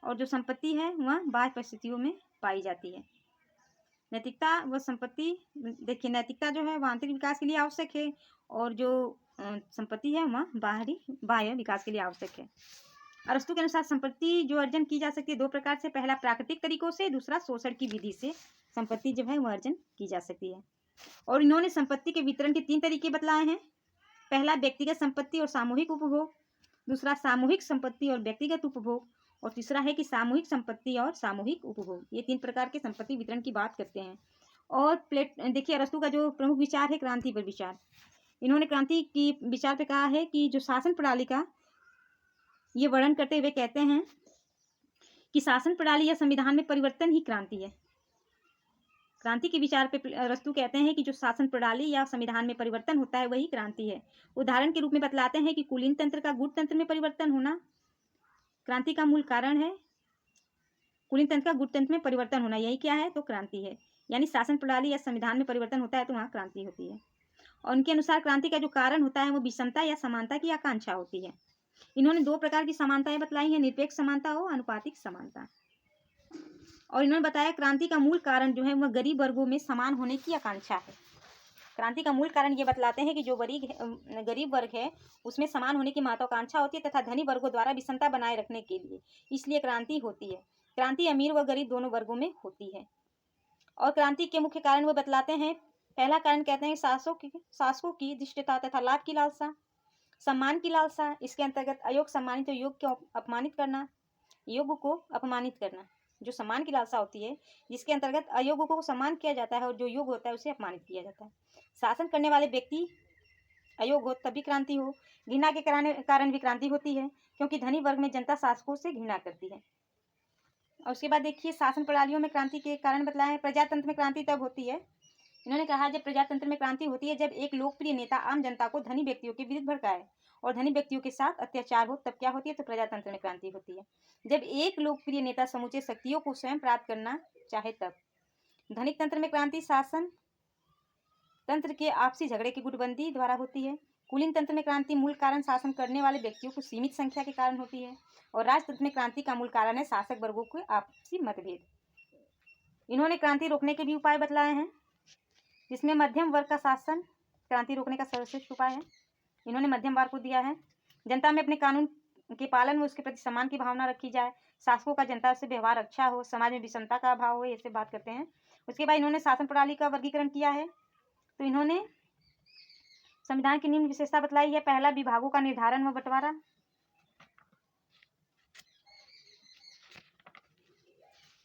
Speaker 1: और जो संपत्ति है वह बाह्य परिस्थितियों में पाई जाती है। नैतिकता व संपत्ति, देखिए नैतिकता जो है वह आंतरिक विकास के लिए आवश्यक है और जो संपत्ति है वह बाह्य विकास के लिए आवश्यक है। अरस्तु के अनुसार संपत्ति जो अर्जन की जा सकती है दो प्रकार से, पहला प्राकृतिक तरीकों से, दूसरा शोषण की विधि से संपत्ति जो है वह अर्जन की जा सकती है। और इन्होंने संपत्ति के वितरण के 3 तरीके बतलाए हैं। पहला व्यक्तिगत संपत्ति और सामूहिक उपभोग, दूसरा सामूहिक संपत्ति और व्यक्तिगत उपभोग, और तीसरा है कि सामूहिक संपत्ति और सामूहिक उपभोग। ये 3 प्रकार के संपत्ति वितरण की बात करते हैं। और देखिए अरस्तु का जो प्रमुख विचार है क्रांति पर विचार। इन्होंने क्रांति की विचार पे कहा है कि जो शासन प्रणाली का ये वर्णन करते हुए कहते हैं कि शासन प्रणाली या संविधान में परिवर्तन ही क्रांति है। क्रांति के विचार पे अरस्तु कहते हैं कि जो शासन प्रणाली या संविधान में परिवर्तन होता है वही क्रांति है। उदाहरण के रूप में बतलाते हैं कि कुलीन तंत्र का गुट तंत्र में परिवर्तन होना क्रांति का मूल कारण है। कुलीन तंत्र का गुट तंत्र में परिवर्तन होना यही क्या है, तो क्रांति है। यानी शासन प्रणाली या संविधान में परिवर्तन होता है तो वहाँ क्रांति होती है। और उनके अनुसार क्रांति का जो कारण होता है वो विषमता या समानता की आकांक्षा होती है। इन्होंने 2 प्रकार की समानताएं बतलाई हैं, निरपेक्ष समानता और अनुपातिक समानता। और इन्होंने बताया क्रांति का मूल कारण जो है वह गरीब वर्गों में समान होने की आकांक्षा है। क्रांति का मूल कारण ये बतलाते हैं कि जो गरीब वर्ग है उसमें समान होने की महत्वाकांक्षा होती है तथा धनी वर्गों द्वारा विषमता बनाए रखने के लिए, इसलिए क्रांति होती है। क्रांति अमीर व गरीब दोनों वर्गों में होती है। और क्रांति के मुख्य कारण वो बतलाते हैं। पहला कारण कहते हैं शासकों की धृष्टता तथा लाभ की लालसा, सम्मान की लालसा। इसके अंतर्गत अयोग्य सम्मानित और योग्य को अपमानित करना, योग्य को अपमानित करना। जो सम्मान की लालसा होती है जिसके अंतर्गत अयोग्य को सम्मान किया जाता है और जो योग्य होता है उसे अपमानित किया जाता है। शासन करने वाले व्यक्ति अयोग्य हो तभी क्रांति हो। घृणा के कारण भी क्रांति होती है क्योंकि धनी वर्ग में जनता शासकों से घृणा करती है। और उसके बाद देखिए शासन प्रणालियों में क्रांति के कारण बतलाए हैं। प्रजातंत्र में क्रांति तब होती है, इन्होंने कहा जब प्रजातंत्र में क्रांति होती है जब एक लोकप्रिय नेता आम जनता को धनी व्यक्तियों के विरुद्ध भड़काए और धनी व्यक्तियों के साथ अत्याचार हो, तब क्या होती है, तो प्रजातंत्र में क्रांति होती है। जब एक लोकप्रिय नेता समूचे शक्तियों को स्वयं प्राप्त करना चाहे तब। धनिक तंत्र में क्रांति शासन तंत्र के आपसी झगड़े की गुटबंदी द्वारा होती है। कुलीन तंत्र में क्रांति मूल कारण शासन करने वाले व्यक्तियों को सीमित संख्या के कारण होती है। और राजतंत्र में क्रांति का मूल कारण है शासक वर्गों के आपसी मतभेद। इन्होंने क्रांति रोकने के भी उपाय बतलाए हैं जिसमें मध्यम वर्ग का शासन क्रांति रोकने का सर्वश्रेष्ठ उपाय है। इन्होंने मध्यम वर्ग को दिया है। जनता में अपने कानून के पालन में उसके प्रति सम्मान की भावना रखी जाए, शासकों का जनता से व्यवहार अच्छा हो, समाज में विषमता का अभाव हो, ऐसे बात करते हैं। उसके बाद इन्होंने शासन प्रणाली का वर्गीकरण किया है। तो इन्होंने संविधान की निम्न विशेषता बतलाई है। पहला, विभागों का निर्धारण व बंटवारा।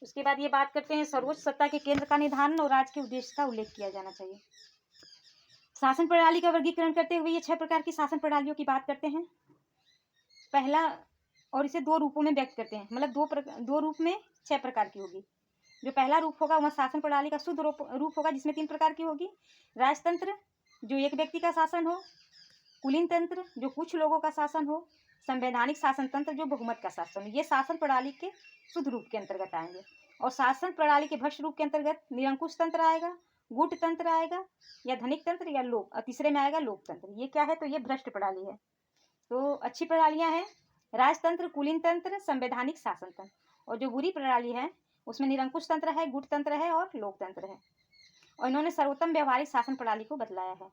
Speaker 1: उसके बाद ये बात करते हैं सर्वोच्च सत्ता के केंद्र का निर्धारण और राज्य के उद्देश्य का उल्लेख किया जाना चाहिए। शासन प्रणाली का वर्गीकरण करते हुए ये 6 प्रकार की शासन प्रणालियों की बात करते हैं। पहला, और इसे 2 रूपों में व्यक्त करते हैं, मतलब 2 रूप में 6 प्रकार की होगी। जो पहला रूप होगा वह शासन प्रणाली का शुद्ध रूप होगा जिसमें 3 प्रकार की होगी। राजतंत्र जो एक व्यक्ति का शासन हो, कुलीन तंत्र जो कुछ लोगों का शासन हो, संवैधानिक शासन तंत्र जो बहुमत का शासन हो। ये शासन प्रणाली के शुद्ध रूप के अंतर्गत आएंगे। और शासन प्रणाली के भ्रष्ट रूप के अंतर्गत निरंकुश तंत्र आएगा तंत्र आएगा या धनिक तंत्र या लोक, और तीसरे में आएगा लोकतंत्र। ये क्या है? तो ये भ्रष्ट प्रणाली है। तो अच्छी प्रणालियां हैं राजतंत्र, कुलीन तंत्र, संवैधानिक शासन तंत्र। और जो बुरी प्रणाली है उसमें निरंकुश तंत्र है, गुट तंत्र है और लोकतंत्र है। और इन्होंने सर्वोत्तम व्यवहारिक शासन प्रणाली को बतलाया है।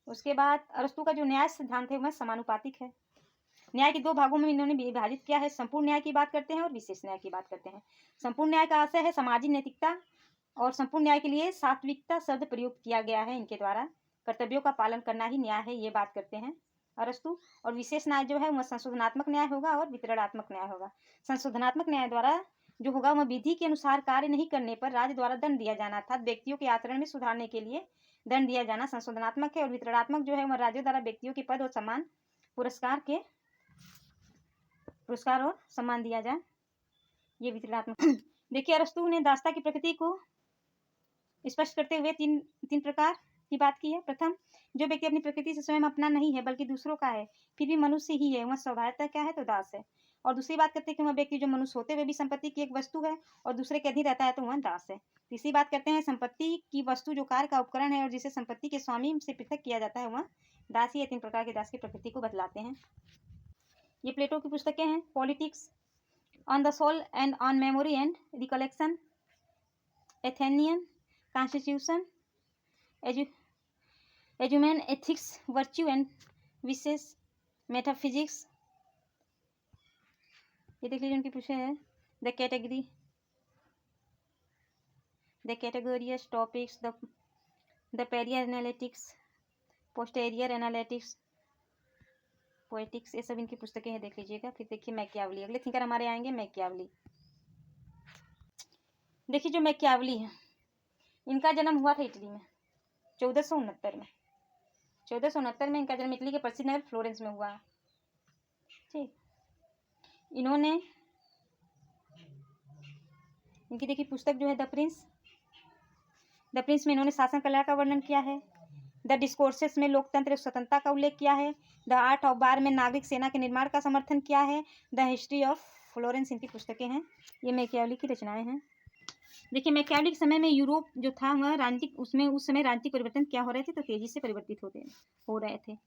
Speaker 1: उसके बाद अरस्तु का जो न्याय सिद्धांत है वह समानुपातिक है। न्याय के दो भागों में इन्होंने विभाजित किया है। संपूर्ण न्याय की बात करते हैं और विशेष न्याय की बात करते हैं। संपूर्ण न्याय का आशय है सामाजिक नैतिकता, और संपूर्ण न्याय के लिए सात्विकता शब्द प्रयुक्त किया गया है इनके द्वारा। कर्तव्यों का पालन करना ही न्याय है, ये बात करते हैं अरस्तु। और विशेष न्याय जो है वह संशोधनात्मक न्याय होगा और वितरणात्मक न्याय होगा। संशोधनात्मक न्याय द्वारा जो होगा वह विधि के अनुसार कार्य नहीं करने पर राज्य द्वारा दंड दिया जाना, अर्थात व्यक्तियों के आचरण में सुधारने के लिए दंड दिया जाना संशोधनात्मक है। और वितरणात्मक जो है वह राज्य द्वारा व्यक्तियों के पद और सम्मान पुरस्कार और सम्मान दिया जाए, ये वितरणात्मक। देखिए अरस्तु ने दासता की प्रकृति को स्पष्ट करते हुए तीन प्रकार की बात की है। प्रथम, जो व्यक्ति अपनी प्रकृति से स्वयं अपना नहीं है बल्कि दूसरों का है, फिर भी मनुष्य ही है, वह स्वभावतः क्या है? तो दास है। और दूसरी बात करते हैं कि वह व्यक्ति जो मनुष्य होते हुए भी संपत्ति की एक वस्तु है और दूसरे के अधीन रहता है तो वह दास है। तीसरी बात करते हैं संपत्ति की वस्तु जो कार्य का उपकरण है और जिसे संपत्ति के स्वामी से पृथक किया जाता है वह दास ही है। तीन प्रकार के दास की प्रकृति को बतलाते हैं। ये प्लेटो की पुस्तकें हैं। Politics, on the soul and on memory and recollection, Athenian constitution, Eudemian ethics, virtue and vices, metaphysics. ये देख लीजिए उनकी पूछे हैं। The categories topics, the prior analytics, posterior analytics, poetics, ये सब इनकी पुस्तकें हैं, देख लीजिएगा। फिर देखिए मैकियावली, अगले थिंकर हमारे आएंगे मैकियावली। देखिए जो मैकियावली है इनका जन्म हुआ था इटली में 1469 में। 1469 में इनका जन्म इटली के प्रसिद्ध नगर फ्लोरेंस में हुआ। ठीक, इन्होंने इनकी देखिए पुस्तक जो है द प्रिंस में इन्होंने शासन कला का वर्णन किया है। द डिस्कोर्सेस में लोकतंत्र स्वतंत्रता का उल्लेख किया है। द आर्ट ऑफ वार में नागरिक सेना के निर्माण का समर्थन किया है। द हिस्ट्री ऑफ फ्लोरेंस इनकी पुस्तकें हैं। ये मैकियावली की रचनाएं हैं। देखिए मैकियावली के समय में यूरोप जो था वह राजनीतिक, उसमें उस समय राजनीतिक परिवर्तन क्या हो रहे थे? तो तेजी से परिवर्तित हो रहे थे।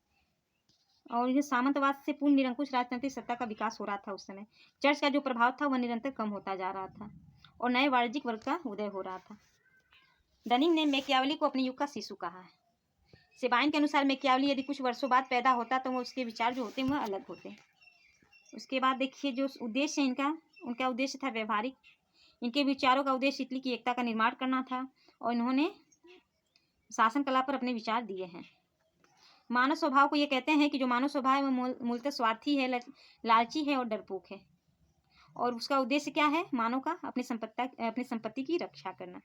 Speaker 1: और ये सामंतवाद से पूर्ण निरंकुश राजनीतिक सत्ता का विकास हो रहा था। उस समय चर्च का जो प्रभाव था वह निरंतर कम होता जा रहा था और नए वाणिज्यिक वर्ग का उदय हो रहा था। डनिंग ने मैकियावली को अपने युग का शिशु कहा है। सेबाइन के अनुसार मैकियावली यदि कुछ वर्षों बाद पैदा होता तो वो उसके विचार जो होते हैं वह अलग होते। उसके बाद देखिए जो उद्देश्य है उनका उद्देश्य था व्यवहारिक। इनके विचारों का उद्देश्य इटली की एकता का निर्माण करना था और इन्होंने शासन कला पर अपने विचार दिए हैं। मानव स्वभाव को ये कहते हैं कि जो मानव स्वभाव है वह मूलतः स्वार्थी है, लालची है और डरपोक है। और उसका उद्देश्य क्या है? मानव का अपनी संपत्ति की रक्षा करना।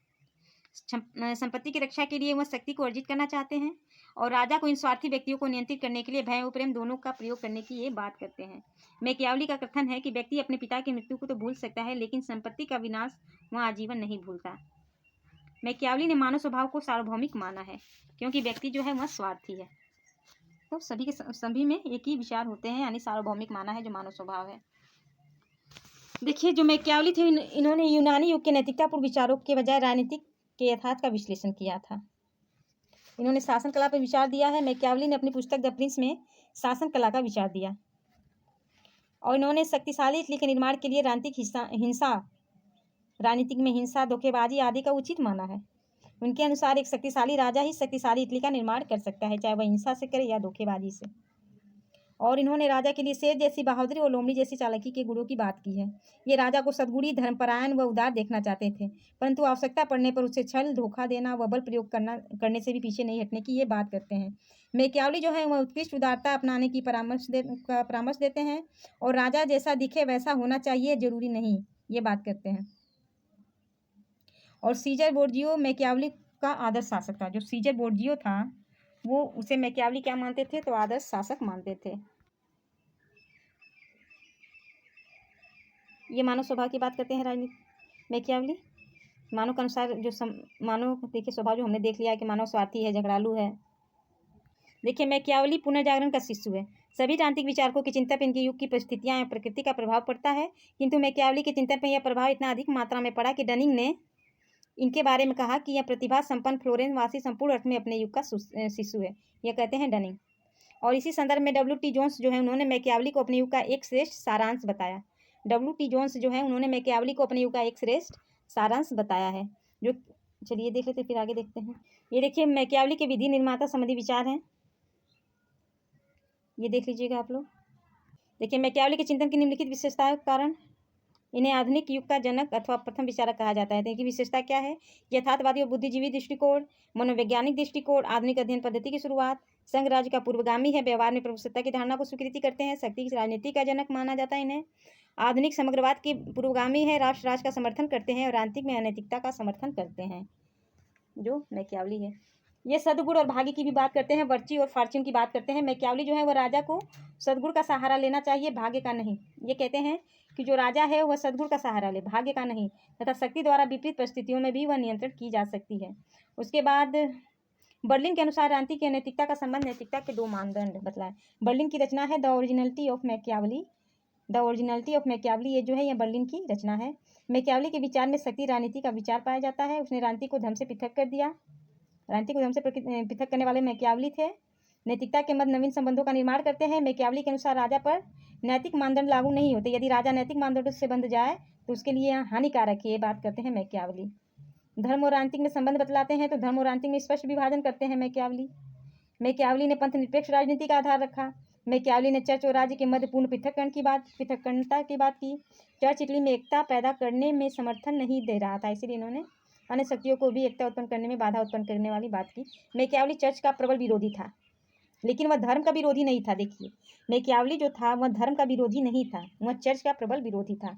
Speaker 1: संपत्ति की रक्षा के लिए वह शक्ति को अर्जित करना चाहते हैं और राजा को इन स्वार्थी व्यक्तियों को नियंत्रित करने के लिए भय और प्रेम दोनों का प्रयोग करने की ये बात करते हैं। मैकियावली का कथन है कि व्यक्ति अपने पिता की मृत्यु को तो भूल सकता है लेकिन संपत्ति का विनाश वह आजीवन नहीं भूलता। मैकियावली ने मानव स्वभाव को सार्वभौमिक माना है क्योंकि व्यक्ति जो है वह स्वार्थी है। तो सभी में एक ही विचार होते हैं, यानी सार्वभौमिक माना है जो मानव स्वभाव है। देखिए जो मैकियावली थे इन्होंने यूनानी युग के नैतिकतापूर्ण विचारों के बजाय राजनीतिक के यथार्थ का विश्लेषण किया था। इन्होंने शासन कला पर विचार दिया है। मैकियावली ने अपनी पुस्तक द प्रिंस में शासन कला का विचार दिया और इन्होंने शक्तिशाली इटली के निर्माण के लिए राजनीतिक में हिंसा, धोखेबाजी आदि का उचित माना है। उनके अनुसार एक शक्तिशाली राजा ही शक्तिशाली इटली का निर्माण कर सकता है, चाहे वह हिंसा से करे या धोखेबाजी से। और इन्होंने राजा के लिए शेर जैसी बहादुरी और लोमड़ी जैसी चालाकी के गुणों की बात की है। ये राजा को सद्गुणी, धर्मपरायण व उदार देखना चाहते थे, परंतु आवश्यकता पड़ने पर उसे छल, धोखा देना व बल प्रयोग करने से भी पीछे नहीं हटने की ये बात करते हैं। मैकियावली जो है वह उत्कृष्ट उदारता अपनाने की परामर्श देते हैं और राजा जैसा दिखे वैसा होना चाहिए, जरूरी नहीं, ये बात करते हैं। और सीजर बोर्जियो मैकियावली का आदर्श शासक था। जो सीजर बोर्जियो था वो उसे मैकियावली क्या मानते थे? तो आदर्श शासक मानते थे। ये मानव स्वभाव की बात करते हैं राजनीति मैकियावली। मानव के अनुसार जो मानव देखिए स्वभाव जो हमने देख लिया है कि मानव स्वार्थी है, झगड़ालू है। देखिए मैकियावली पुनर्जागरण का शिशु है। सभी राजनीतिक विचारकों के चिंतन पर इनके युग की परिस्थितियां या प्रकृति का प्रभाव पड़ता है, किंतु मैकियावली के चिंतन पर यह प्रभाव इतना अधिक मात्रा में पड़ा कि डनिंग ने इनके बारे में कहा कि यह प्रतिभा संपन्न फ्लोरेंस वासी संपूर्ण अर्थ में अपने युग का शिशु है, यह कहते हैं डनिंग। और इसी संदर्भ में W.T. जोन्स जो है उन्होंने मैकियावली को अपने युग का एक श्रेष्ठ सारांश बताया। W.T. जोन्स जो है उन्होंने मैकियावली को अपने युग का एक श्रेष्ठ सारांश बताया है। जो चलिए देख लेते फिर आगे देखते हैं। ये देखिए मैकियावली के विधि निर्माता संबंधी विचार हैं, ये देख लीजिएगा आप लोग। देखिए मैकियावली के चिंतन की निम्नलिखित विशेषताओं के कारण इन्हें आधुनिक युग का जनक अथवा प्रथम विचारक कहा जाता है। देखिए विशेषता क्या है? यथार्थवादी और बुद्धिजीवी दृष्टिकोण, मनोवैज्ञानिक दृष्टिकोण, आधुनिक अध्ययन पद्धति की शुरुआत, संघ राज्य का पूर्वगामी है, व्यवहार में प्रभुसत्ता की धारणा को स्वीकृति करते हैं, शक्ति की राजनीति का जनक माना जाता है इन्हें, आधुनिक समग्रवाद के पूर्वगामी है, राष्ट्र राज का समर्थन करते हैं और राजनीतिक में अनैतिकता का समर्थन करते हैं, जो मैकियावली है। ये सद्गुण और भाग्य की भी बात करते हैं, वर्च्यू और फॉर्च्यून की बात करते हैं। मैकियावली जो है वह राजा को सद्गुण का सहारा लेना चाहिए, भाग्य का नहीं। ये कहते हैं कि जो राजा है वह सद्गुण का सहारा ले, भाग्य का नहीं, तथा शक्ति द्वारा विपरीत परिस्थितियों में भी वह नियंत्रण की जा सकती है। उसके बाद बर्लिन के अनुसार राजनीति की अनैतिकता का संबंध नैतिकता के दो मानदंड बतलाए। बर्लिन की रचना है the originality of Machiavelli. The originality of Machiavelli ये जो है यह बर्लिन की रचना है। मैकियावली के विचार में शक्ति राजनीति का विचार पाया जाता है। उसने राजनीति को धर्म से पृथक कर दिया। राजनीति को धर्म से पृथक करने वाले मैकियावली थे। नैतिकता के मध्य नवीन संबंधों का निर्माण करते हैं। मैकियावली के अनुसार राजा पर नैतिक मानदंड लागू नहीं होते। यदि राजा नैतिक मानदंडों से बंध जाए तो उसके लिए हानिकारक है, ये बात करते हैं मैकियावली। धर्म और राजनीतिक में संबंध बतलाते हैं तो धर्म और राजनीतिक में स्पष्ट विभाजन करते हैं मैकियावली। मैकियावली ने पंथ निरपेक्ष राजनीति का आधार रखा। मैकियावली ने चर्च और राज्य के मध्य पूर्ण पृथकता की बात की। चर्च इटली में एकता पैदा करने में समर्थन नहीं दे रहा था, इसलिए इन्होंने अन्य शक्तियों को भी एकता उत्पन्न करने में बाधा उत्पन्न करने वाली बात की। मैकियावली चर्च का प्रबल विरोधी था, लेकिन वह धर्म का विरोधी नहीं था। देखिए मैकियावली जो था वह धर्म का विरोधी नहीं था, वह चर्च का प्रबल विरोधी था।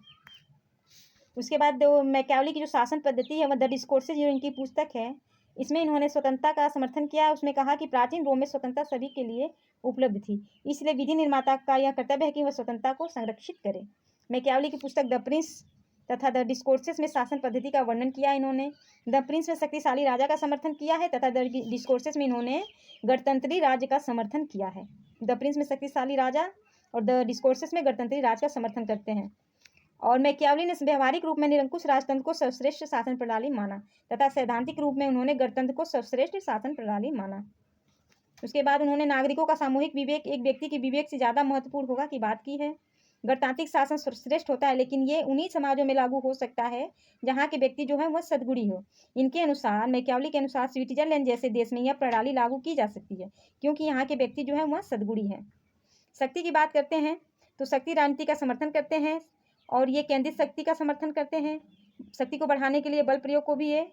Speaker 1: उसके बाद मैकियावली की जो शासन पद्धति है वह द डिस्कोर्सेज जो इनकी पुस्तक है, इसमें इन्होंने स्वतंत्रता का समर्थन किया। उसमें कहा कि प्राचीन रोम में स्वतंत्रता सभी के लिए उपलब्ध थी, इसलिए विधि निर्माता का यह कर्तव्य है कि वह स्वतंत्रता को संरक्षित करे। मैकियावली की पुस्तक द प्रिंस तथा द डिस्कोर्सेस में शासन पद्धति का वर्णन किया इन्होंने। द प्रिंस में शक्तिशाली राजा का समर्थन किया है तथा द डिस्कोर्सेस में इन्होंने गणतंत्री राज्य का समर्थन किया है। द प्रिंस में शक्तिशाली राजा और द डिस्कोर्सेस में गणतंत्री राज का समर्थन करते हैं। और मैकियावली ने व्यवहारिक रूप में निरंकुश राजतंत्र को सर्वश्रेष्ठ शासन प्रणाली माना तथा सैद्धांतिक रूप में उन्होंने गणतंत्र को सर्वश्रेष्ठ शासन प्रणाली माना। उसके बाद उन्होंने नागरिकों का सामूहिक विवेक एक व्यक्ति के विवेक से ज़्यादा महत्वपूर्ण होगा की बात की है। गणतांत्रिक शासन सर्वश्रेष्ठ होता है, लेकिन ये उन्हीं समाजों में लागू हो सकता है जहाँ के व्यक्ति जो है वह सद्गुणी हो। इनके अनुसार मैकियावली के अनुसार स्विट्जरलैंड जैसे देश में यह प्रणाली लागू की जा सकती है, क्योंकि यहाँ के व्यक्ति जो है वह सद्गुणी है। शक्ति की बात करते हैं तो शक्ति राजनीति का समर्थन करते हैं और ये केंद्रित शक्ति का समर्थन करते हैं। शक्ति को बढ़ाने के लिए बल प्रयोग को भी ये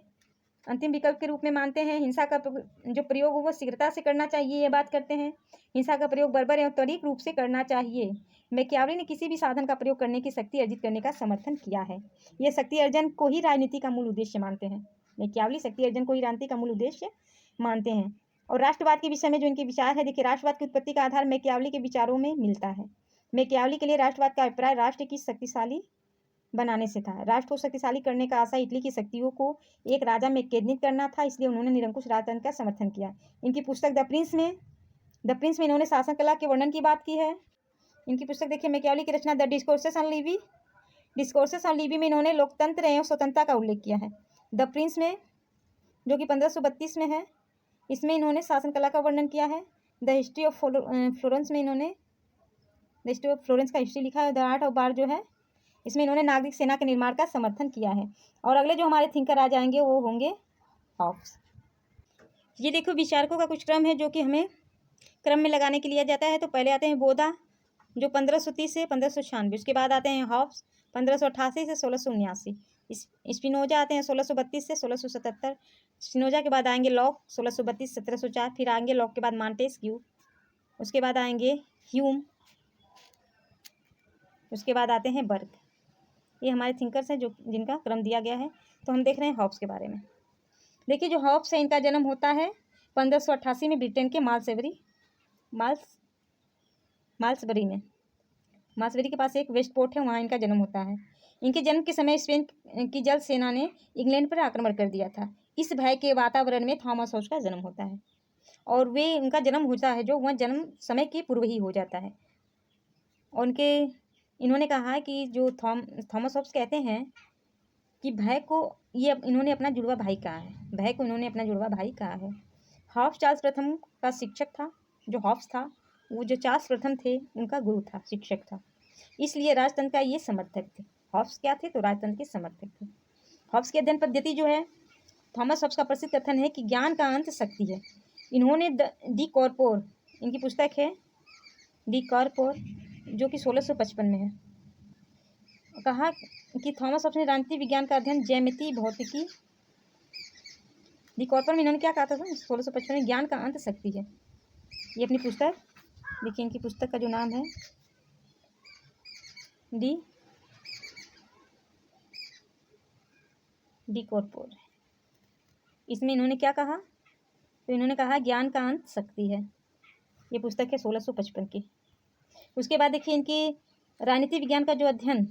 Speaker 1: अंतिम विकल्प के रूप में मानते हैं। हिंसा का जो प्रयोग हो वो शीघ्रता से करना चाहिए, ये बात करते हैं। हिंसा का प्रयोग बर्बर एवं त्वरित रूप से करना चाहिए। मैकियावली ने किसी भी साधन का प्रयोग करने की शक्ति अर्जित करने का समर्थन किया है। ये शक्ति अर्जन को ही राजनीति का मूल उद्देश्य मानते हैं। मैकियावली शक्ति अर्जन को ही राजनीति का मूल उद्देश्य मानते हैं। और राष्ट्रवाद के विषय में जो इनके विचार है, देखिए राष्ट्रवाद की उत्पत्ति का आधार मैकियावली के विचारों में मिलता है। मैकियावली के लिए राष्ट्रवाद का अभिप्राय राष्ट्र की शक्तिशाली बनाने से था। राष्ट्र को शक्तिशाली करने का आशा इटली की शक्तियों को एक राजा में केंद्रित करना था, इसलिए उन्होंने निरंकुश राजतंत्र का समर्थन किया। इनकी पुस्तक द प्रिंस में इन्होंने शासन कला के वर्णन की बात की है। इनकी पुस्तक देखिए मैकियावली की रचना द डिस्कोर्सेस ऑन लिवी में इन्होंने लोकतंत्र एवं स्वतंत्रता का उल्लेख किया है। द प्रिंस में जो कि 1532 में है, इसमें इन्होंने शासन कला का वर्णन किया है। द हिस्ट्री ऑफ फ्लोरेंस में इन्होंने द हिस्ट्री ऑफ फ्लोरेंस का हिस्ट्री लिखा है। द आर्ट ऑफ वार जो है इसमें इन्होंने नागरिक सेना के निर्माण का समर्थन किया है। और अगले जो हमारे थिंकर आ जाएंगे वो होंगे हॉब्स। ये देखो विचारकों का कुछ क्रम है जो कि हमें क्रम में लगाने के लिए जाता है। तो पहले आते हैं बोधा जो 1530 से 1596। उसके बाद आते हैं हॉब्स 1588 से 1679। स्पिनोजा आते हैं 1632 से 1677। स्पिनोजा के बाद आएंगे लॉक 1632 1704। फिर आएंगे लॉक के बाद मॉन्टेस्क्यू। उसके बाद आएंगे ह्यूम। उसके बाद आते हैं बर्ग। ये हमारे थिंकर्स हैं जो जिनका क्रम दिया गया है। तो हम देख रहे हैं हॉब्स के बारे में। देखिए जो हॉब्स है इनका जन्म होता है 1588 में ब्रिटेन के माल्सबरी में। माल्सबरी के पास एक वेस्टपोर्ट है, वहाँ इनका जन्म होता है। इनके जन्म के समय स्पेन की जल सेना ने इंग्लैंड पर आक्रमण कर दिया था। इस भय के वातावरण में थॉमस हॉब्स का जन्म होता है और वे उनका जन्म होता है जो वह जन्म समय के पूर्व ही हो जाता है। और इन्होंने कहा है कि जो थॉमस हॉब्स कहते हैं कि भय को ये इन्होंने अपना जुड़वा भाई कहा है, भय को इन्होंने अपना जुड़वा भाई कहा है। हॉब्स चार्ल्स प्रथम का शिक्षक था। जो हॉब्स था वो जो चार्ल्स प्रथम थे उनका गुरु था, शिक्षक था, इसलिए राजतंत्र का ये समर्थक थे। हॉब्स क्या थे? तो राजतंत्र के समर्थक थे। हॉब्स की अध्ययन पद्धति जो है, थॉमस हॉब्स का प्रसिद्ध कथन है कि ज्ञान का अंत शक्ति है। इन्होंने दी कॉर्पोर, इनकी पुस्तक है दी कॉर्पोर, जो कि 1655 में है, कहा कि थॉमस हॉब्स ने राजनीति विज्ञान का अध्ययन ज्यामिति भौतिकी, दी कॉर्पोर में इन्होंने क्या कहा था? 1655 में ज्ञान का अंत शक्ति है। ये अपनी पुस्तक देखिए, इनकी पुस्तक का जो नाम है डी कॉर्पोर। इसमें इन्होंने क्या कहा? तो इन्होंने कहा ज्ञान का अंत शक्ति है। ये पुस्तक है 1655 की। उसके बाद देखिए इनकी राजनीति विज्ञान का जो अध्ययन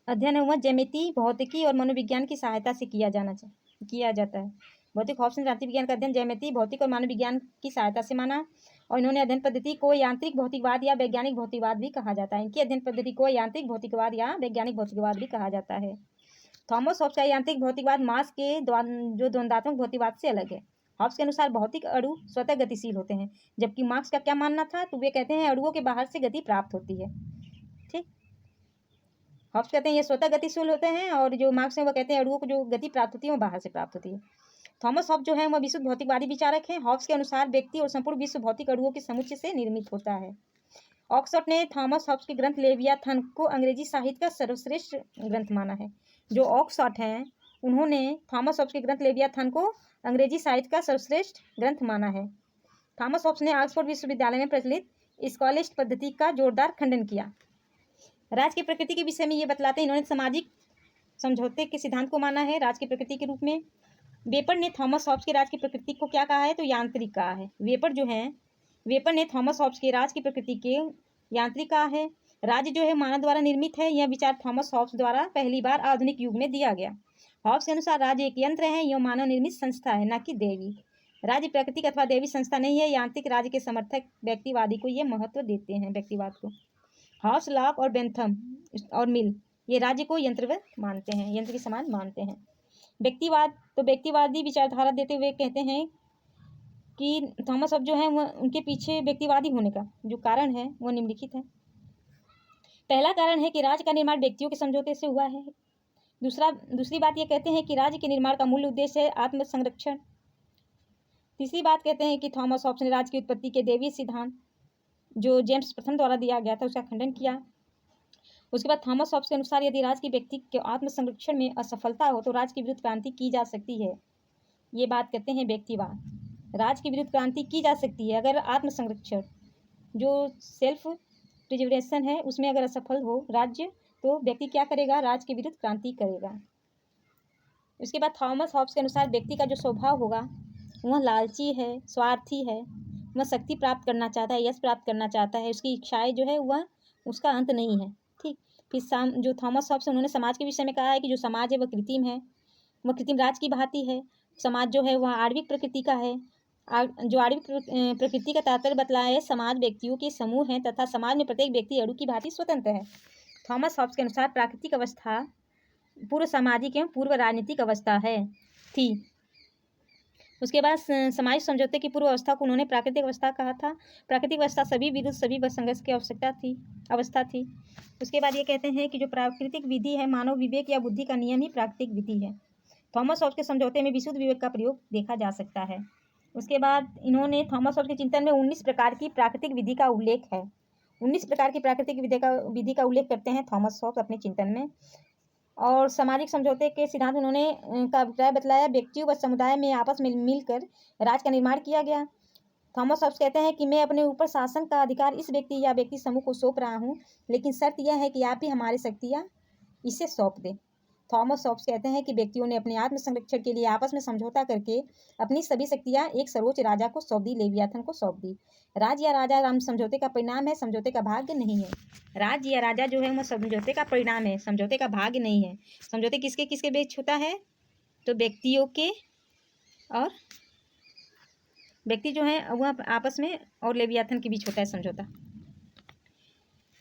Speaker 1: है वह ज्यामिति भौतिकी और मनोविज्ञान की सहायता से किया जाता है। भौतिक हॉब्स ने राजनीति विज्ञान का अध्ययन ज्यामिति भौतिक और मानव विज्ञान की सहायता से माना, और इन्होंने अध्ययन पद्धति को यांत्रिक भौतिकवाद या वैज्ञानिक भौतिकवाद भी कहा जाता है। इनकी अध्ययन पद्धति को यांत्रिक भौतिकवाद या वैज्ञानिक भौतिकवाद भी कहा जाता है। थॉमस हॉब्स का यांत्रिक भौतिकवाद मार्क्स के जो द्वंद्वात्मक भौतिकवाद से अलग है। हॉब्स के अनुसार भौतिक अणु स्वतः गतिशील होते हैं, जबकि मार्क्स का क्या मानना था? तो वे कहते हैं अणुओं के बाहर से गति प्राप्त होती है। ठीक, हॉब्स कहते हैं ये स्वतः गतिशील होते हैं, और जो मार्क्स हैं वो कहते हैं अणुओं को जो गति प्राप्त होती है वो बाहर से प्राप्त होती है। थॉमस हॉब्स जो है वह विशुद्ध भौतिकवादी विचारक हैं। हॉब्स के अनुसार व्यक्ति और संपूर्ण विश्व भौतिक अणुओं के समुच्चय से निर्मित होता है। ऑक्सफोर्ड ने थॉमस हॉब्स के ग्रंथ लेवियाथन को अंग्रेजी साहित्य का सर्वश्रेष्ठ ग्रंथ माना है। जो ऑक्सफोर्ड हैं उन्होंने थॉमस हॉब्स के ग्रंथ लेवियाथन को अंग्रेजी साहित्य का सर्वश्रेष्ठ ग्रंथ माना है। थॉमस हॉब्स ने ऑक्सफोर्ड विश्वविद्यालय में प्रचलित स्कॉलिस्ट पद्धति का जोरदार खंडन किया। राज की प्रकृति के विषय में ये बतलाते हैं, इन्होंने सामाजिक समझौते के सिद्धांत को माना है राज की प्रकृति के रूप में। वेपर ने थॉमस हॉब्स के राज की प्रकृति को क्या कहा है? तो यांत्रिक कहा है। वेपर ने थॉमस हॉब्स के राज की प्रकृति के यांत्रिक कहा है। राज्य जो है मानव द्वारा निर्मित है। यह विचार थॉमस हॉब्स द्वारा पहली बार आधुनिक युग में दिया गया। हॉब्स के अनुसार राज्य एक यंत्र है, यह मानव निर्मित संस्था है, न कि देवी। राज्य प्राकृतिक अथवा देवी संस्था नहीं है। यांत्रिक राज्य के समर्थक व्यक्तिवादी को ये महत्व देते हैं, व्यक्तिवाद को। हॉब्स, लॉक और बेंथम और मिल ये राज्य को यंत्रवत मानते हैं, यंत्र के समान मानते हैं। व्यक्तिवाद, तो व्यक्तिवादी विचारधारा देते हुए कहते हैं कि थॉमस हॉब्स जो है वह उनके पीछे व्यक्तिवादी होने का जो कारण है वो निम्नलिखित है। पहला कारण है कि राज्य का निर्माण व्यक्तियों के समझौते से हुआ है। दूसरी बात ये कहते हैं कि राज्य के निर्माण का मूल उद्देश्य है आत्म संरक्षण। तीसरी बात कहते हैं कि थॉमस हॉब्स ने राज्य की उत्पत्ति के दैवीय सिद्धांत जो जेम्स प्रथम द्वारा दिया गया था उसका खंडन किया। उसके बाद थॉमस हॉब्स के अनुसार यदि राज्य की व्यक्ति के आत्म संरक्षण में असफलता हो तो राज्य के विरुद्ध क्रांति की जा सकती है। ये बात कहते हैं व्यक्तिवाद। राज्य के विरुद्ध क्रांति की जा सकती है अगर आत्म संरक्षण जो सेल्फ प्रिजर्वेशन है उसमें अगर असफल हो राज्य, तो व्यक्ति क्या करेगा? राज्य के विरुद्ध क्रांति करेगा। उसके बाद थॉमस हॉब्स के अनुसार व्यक्ति का जो स्वभाव होगा वह लालची है, स्वार्थी है, वह शक्ति प्राप्त करना चाहता है, यश प्राप्त करना चाहता है, उसकी इच्छाएं जो है वह उसका अंत नहीं है। ठीक, फिर जो थॉमस हॉब्स उन्होंने समाज के विषय में कहा है कि जो समाज है वह कृत्रिम है, वह कृत्रिम राज की भांति है। समाज जो है वह आणविक प्रकृति का है। जो आणविक प्रकृति का तात्पर्य बतलाया है, समाज व्यक्तियों के समूह है तथा समाज में प्रत्येक व्यक्ति अणु की भांति स्वतंत्र है। थॉमस हॉब्स के अनुसार प्राकृतिक अवस्था पूर्व सामाजिक एवं पूर्व राजनीतिक अवस्था थी। उसके बाद सामाजिक समझौते की पूर्व अवस्था को उन्होंने प्राकृतिक अवस्था कहा था। प्राकृतिक अवस्था सभी विरुद्ध सभी संघर्ष की अवस्था थी। उसके बाद ये कहते हैं कि जो प्राकृतिक विधि है मानव विवेक या बुद्धि का नियम ही प्राकृतिक विधि है। थॉमस हॉब्स के समझौते में विशुद्ध विवेक का प्रयोग देखा जा सकता है। उसके बाद इन्होंने थॉमस हॉब्स के चिंतन में 19 प्रकार की प्राकृतिक विधि का उल्लेख है। 19 प्रकार की प्राकृतिक विधि का उल्लेख करते हैं थॉमस हॉब्स अपने चिंतन में। और सामाजिक समझौते के सिद्धांत उन्होंने का अभिप्राय बतलाया, व्यक्तियों व समुदाय में आपस में मिलकर राज्य का निर्माण किया गया। थॉमस हॉब्स कहते हैं कि मैं अपने ऊपर शासन का अधिकार इस व्यक्ति या व्यक्ति समूह को सौंप रहा हूँ, लेकिन शर्त यह है कि आप ही हमारी शक्तियाँ इसे सौंप दें। थॉमस हॉब्स कहते हैं कि व्यक्तियों ने अपने आत्म संरक्षण के लिए आपस में समझौता करके अपनी सभी शक्तियाँ एक सर्वोच्च राजा को सौंप दी, लेवियाथन को सौंप दी। राज या राजा राम समझौते का परिणाम है, समझौते का भाग्य नहीं है। राज या राजा जो है वह समझौते का परिणाम है, समझौते का भाग्य नहीं है। समझौते किसके किसके बीच होता है? तो व्यक्तियों के, और व्यक्ति जो है वह आपस में और लेवियाथन के बीच होता है समझौता।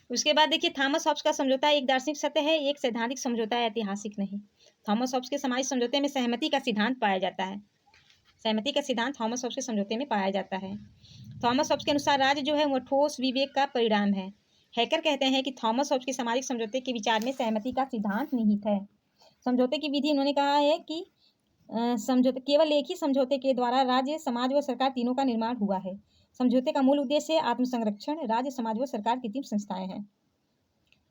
Speaker 1: उसके बाद देखिए थॉमस हॉब्स का समझौता एक दार्शनिक सत्य है, एक सैद्धांतिक समझौता है, ऐतिहासिक नहीं। थॉमस हॉब्स के सामाजिक समझौते में सहमति का सिद्धांत पाया जाता है। सहमति का सिद्धांत थॉमस हॉब्स के समझौते में पाया जाता है। थॉमस हॉब्स के अनुसार राज्य जो है वो ठोस विवेक का परिणाम है। हैकर कहते हैं कि थॉमस हॉब्स के सामाजिक समझौते के विचार में सहमति का सिद्धांत निहित है। समझौते की विधि उन्होंने कहा है कि समझौते केवल एक ही समझौते के द्वारा राज्य, समाज व सरकार तीनों का निर्माण हुआ है। समझौते का मूल उद्देश्य आत्मसंरक्षण, राज्य, समाज व सरकार की तीन संस्थाएं हैं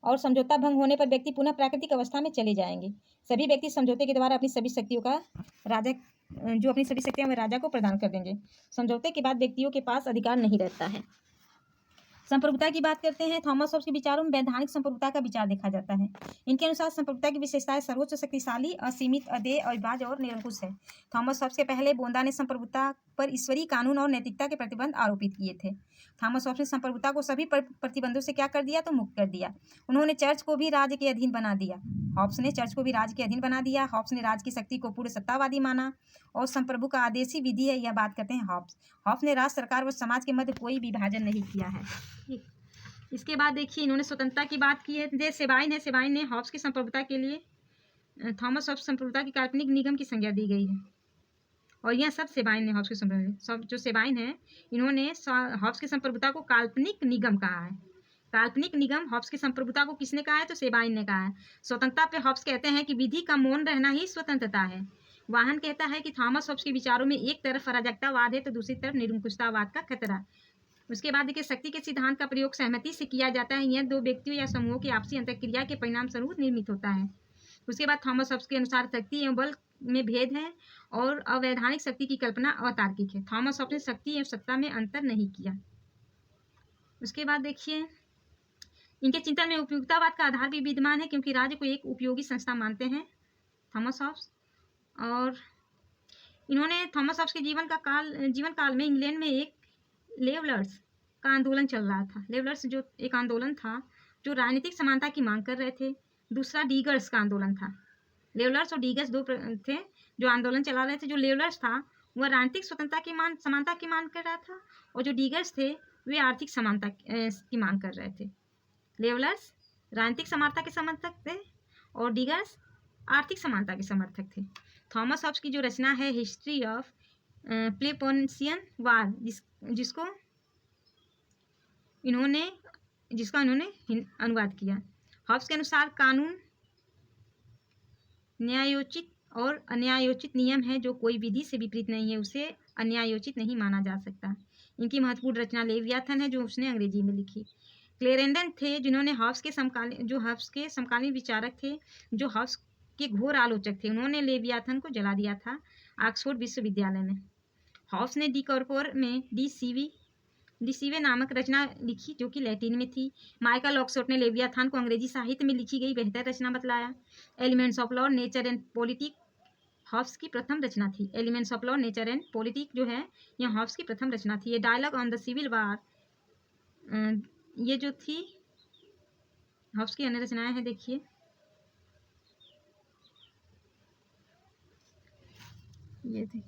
Speaker 1: और समझौता भंग होने पर व्यक्ति पुनः प्राकृतिक अवस्था में चले जाएंगे। सभी व्यक्ति समझौते के द्वारा अपनी सभी शक्तियों का राजा जो अपनी सभी शक्तियां वे राजा को प्रदान कर देंगे। समझौते के बाद व्यक्तियों के पास अधिकार नहीं रहता है। संप्रभुता की बात करते हैं। थॉमस हॉब्स के विचारों में वैधानिक संप्रभुता का विचार देखा जाता है। इनके अनुसार संप्रभुता की विशेषताएं सर्वोच्च, शक्तिशाली, असीमित, अदेय, अविभाज्य और निरंकुश है। थॉमस हॉब्स के पहले बोंदा ने संप्रभुता पर ईश्वरीय कानून और नैतिकता के प्रतिबंध आरोपित किए थे। थॉमस हॉब्स ने संप्रभुता को सभी प्रतिबंधों से क्या कर दिया तो मुक्त कर दिया। उन्होंने चर्च को भी राज्य के अधीन बना दिया। हॉब्स ने चर्च को भी राज्य के अधीन बना दिया। हॉब्स ने राज्य की शक्ति को पूर्ण सत्तावादी माना और संप्रभु का आदेशी विधि है, यह बात करते हैं हॉब्स। हॉब्स ने राज्य, सरकार व समाज के मध्य कोई विभाजन नहीं किया है। इसके बाद देखिए इन्होंने स्वतंत्रता की बात की है। जे सेबाइन है, सेबाइन ने हॉब्स की संप्रभुता के लिए थॉमस हॉब्स संप्रभुता की काल्पनिक निगम की संज्ञा दी गई है और यह सब सेबाइन ने हॉब्स की संप्रभुता, सब जो सेबाइन है इन्होंने हॉब्स की संप्रभुता को काल्पनिक निगम कहा है। काल्पनिक निगम हॉब्स की संप्रभुता को किसने कहा है तो सेबाइन ने कहा है। स्वतंत्रता पे हॉब्स कहते हैं कि विधि का मौन रहना ही स्वतंत्रता है। वाहन कहता है कि थॉमस हॉब्स के विचारों में एक तरफ अराजकतावाद है तो दूसरी तरफ निरंकुशतावाद का खतरा। उसके बाद देखिए शक्ति के सिद्धांत का प्रयोग सहमति से किया जाता है। यह दो व्यक्तियों या समूहों की आपसी अंतरक्रिया के परिणाम स्वरूप निर्मित होता है। उसके बाद थॉमस हॉब्स के अनुसार शक्ति एवं बल में भेद है और अवैधानिक शक्ति की कल्पना अतार्किक है। थॉमस हॉब्स ने शक्ति एवं सत्ता में अंतर नहीं किया। उसके बाद देखिए इनके चिंतन में उपयोगितावाद का आधार भी विद्यमान है क्योंकि राज्य को एक उपयोगी संस्था मानते हैं थॉमस हॉब्स। और इन्होंने थॉमस हॉब्स के जीवन काल में इंग्लैंड में एक लेवलर्स का आंदोलन चल रहा था। लेवलर्स जो एक आंदोलन था जो राजनीतिक समानता की मांग कर रहे थे। दूसरा डीगर्स का आंदोलन था। लेवलर्स और डीगर्स दो थे जो आंदोलन चला रहे थे। जो लेवलर्स था वह राजनीतिक स्वतंत्रता समानता की मांग कर रहा था और जो डीगर्स थे वे आर्थिक समानता की मांग कर रहे थे। लेवलर्स राजनीतिक समानता के समर्थक थे और डीगर्स आर्थिक समानता के समर्थक थे। थॉमस हॉब्स की जो रचना है हिस्ट्री ऑफ पेलोपोनेशियन वार जिसका इन्होंने अनुवाद किया। हॉब्स के अनुसार कानून न्यायोचित और अन्यायोचित नियम है। जो कोई विधि से विपरीत नहीं है उसे अन्यायोचित नहीं माना जा सकता। इनकी महत्वपूर्ण रचना लेवियाथन है जो उसने अंग्रेजी में लिखी। क्लेरेंडन थे जिन्होंने हॉब्स के समकालीन विचारक थे, जो हॉब्स के घोर आलोचक थे। उन्होंने लेवियाथन को जला दिया था ऑक्सफोर्ड विश्वविद्यालय में। हॉब्स ने डी कॉर्पोर में डी सीवे नामक रचना लिखी जो कि लैटिन में थी। माइकल ऑक्सफोर्ड ने लेवियाथन को अंग्रेजी साहित्य में लिखी गई बेहतर रचना बतलाया। Elements of law, nature and politic Hobbes की प्रथम रचना थी। Elements of law, nature and politic जो है यह हॉब्स की प्रथम रचना थी। ये dialogue on the civil war ये जो थी हॉब्स की अन्य रचनाएं हैं। देखिए ये थी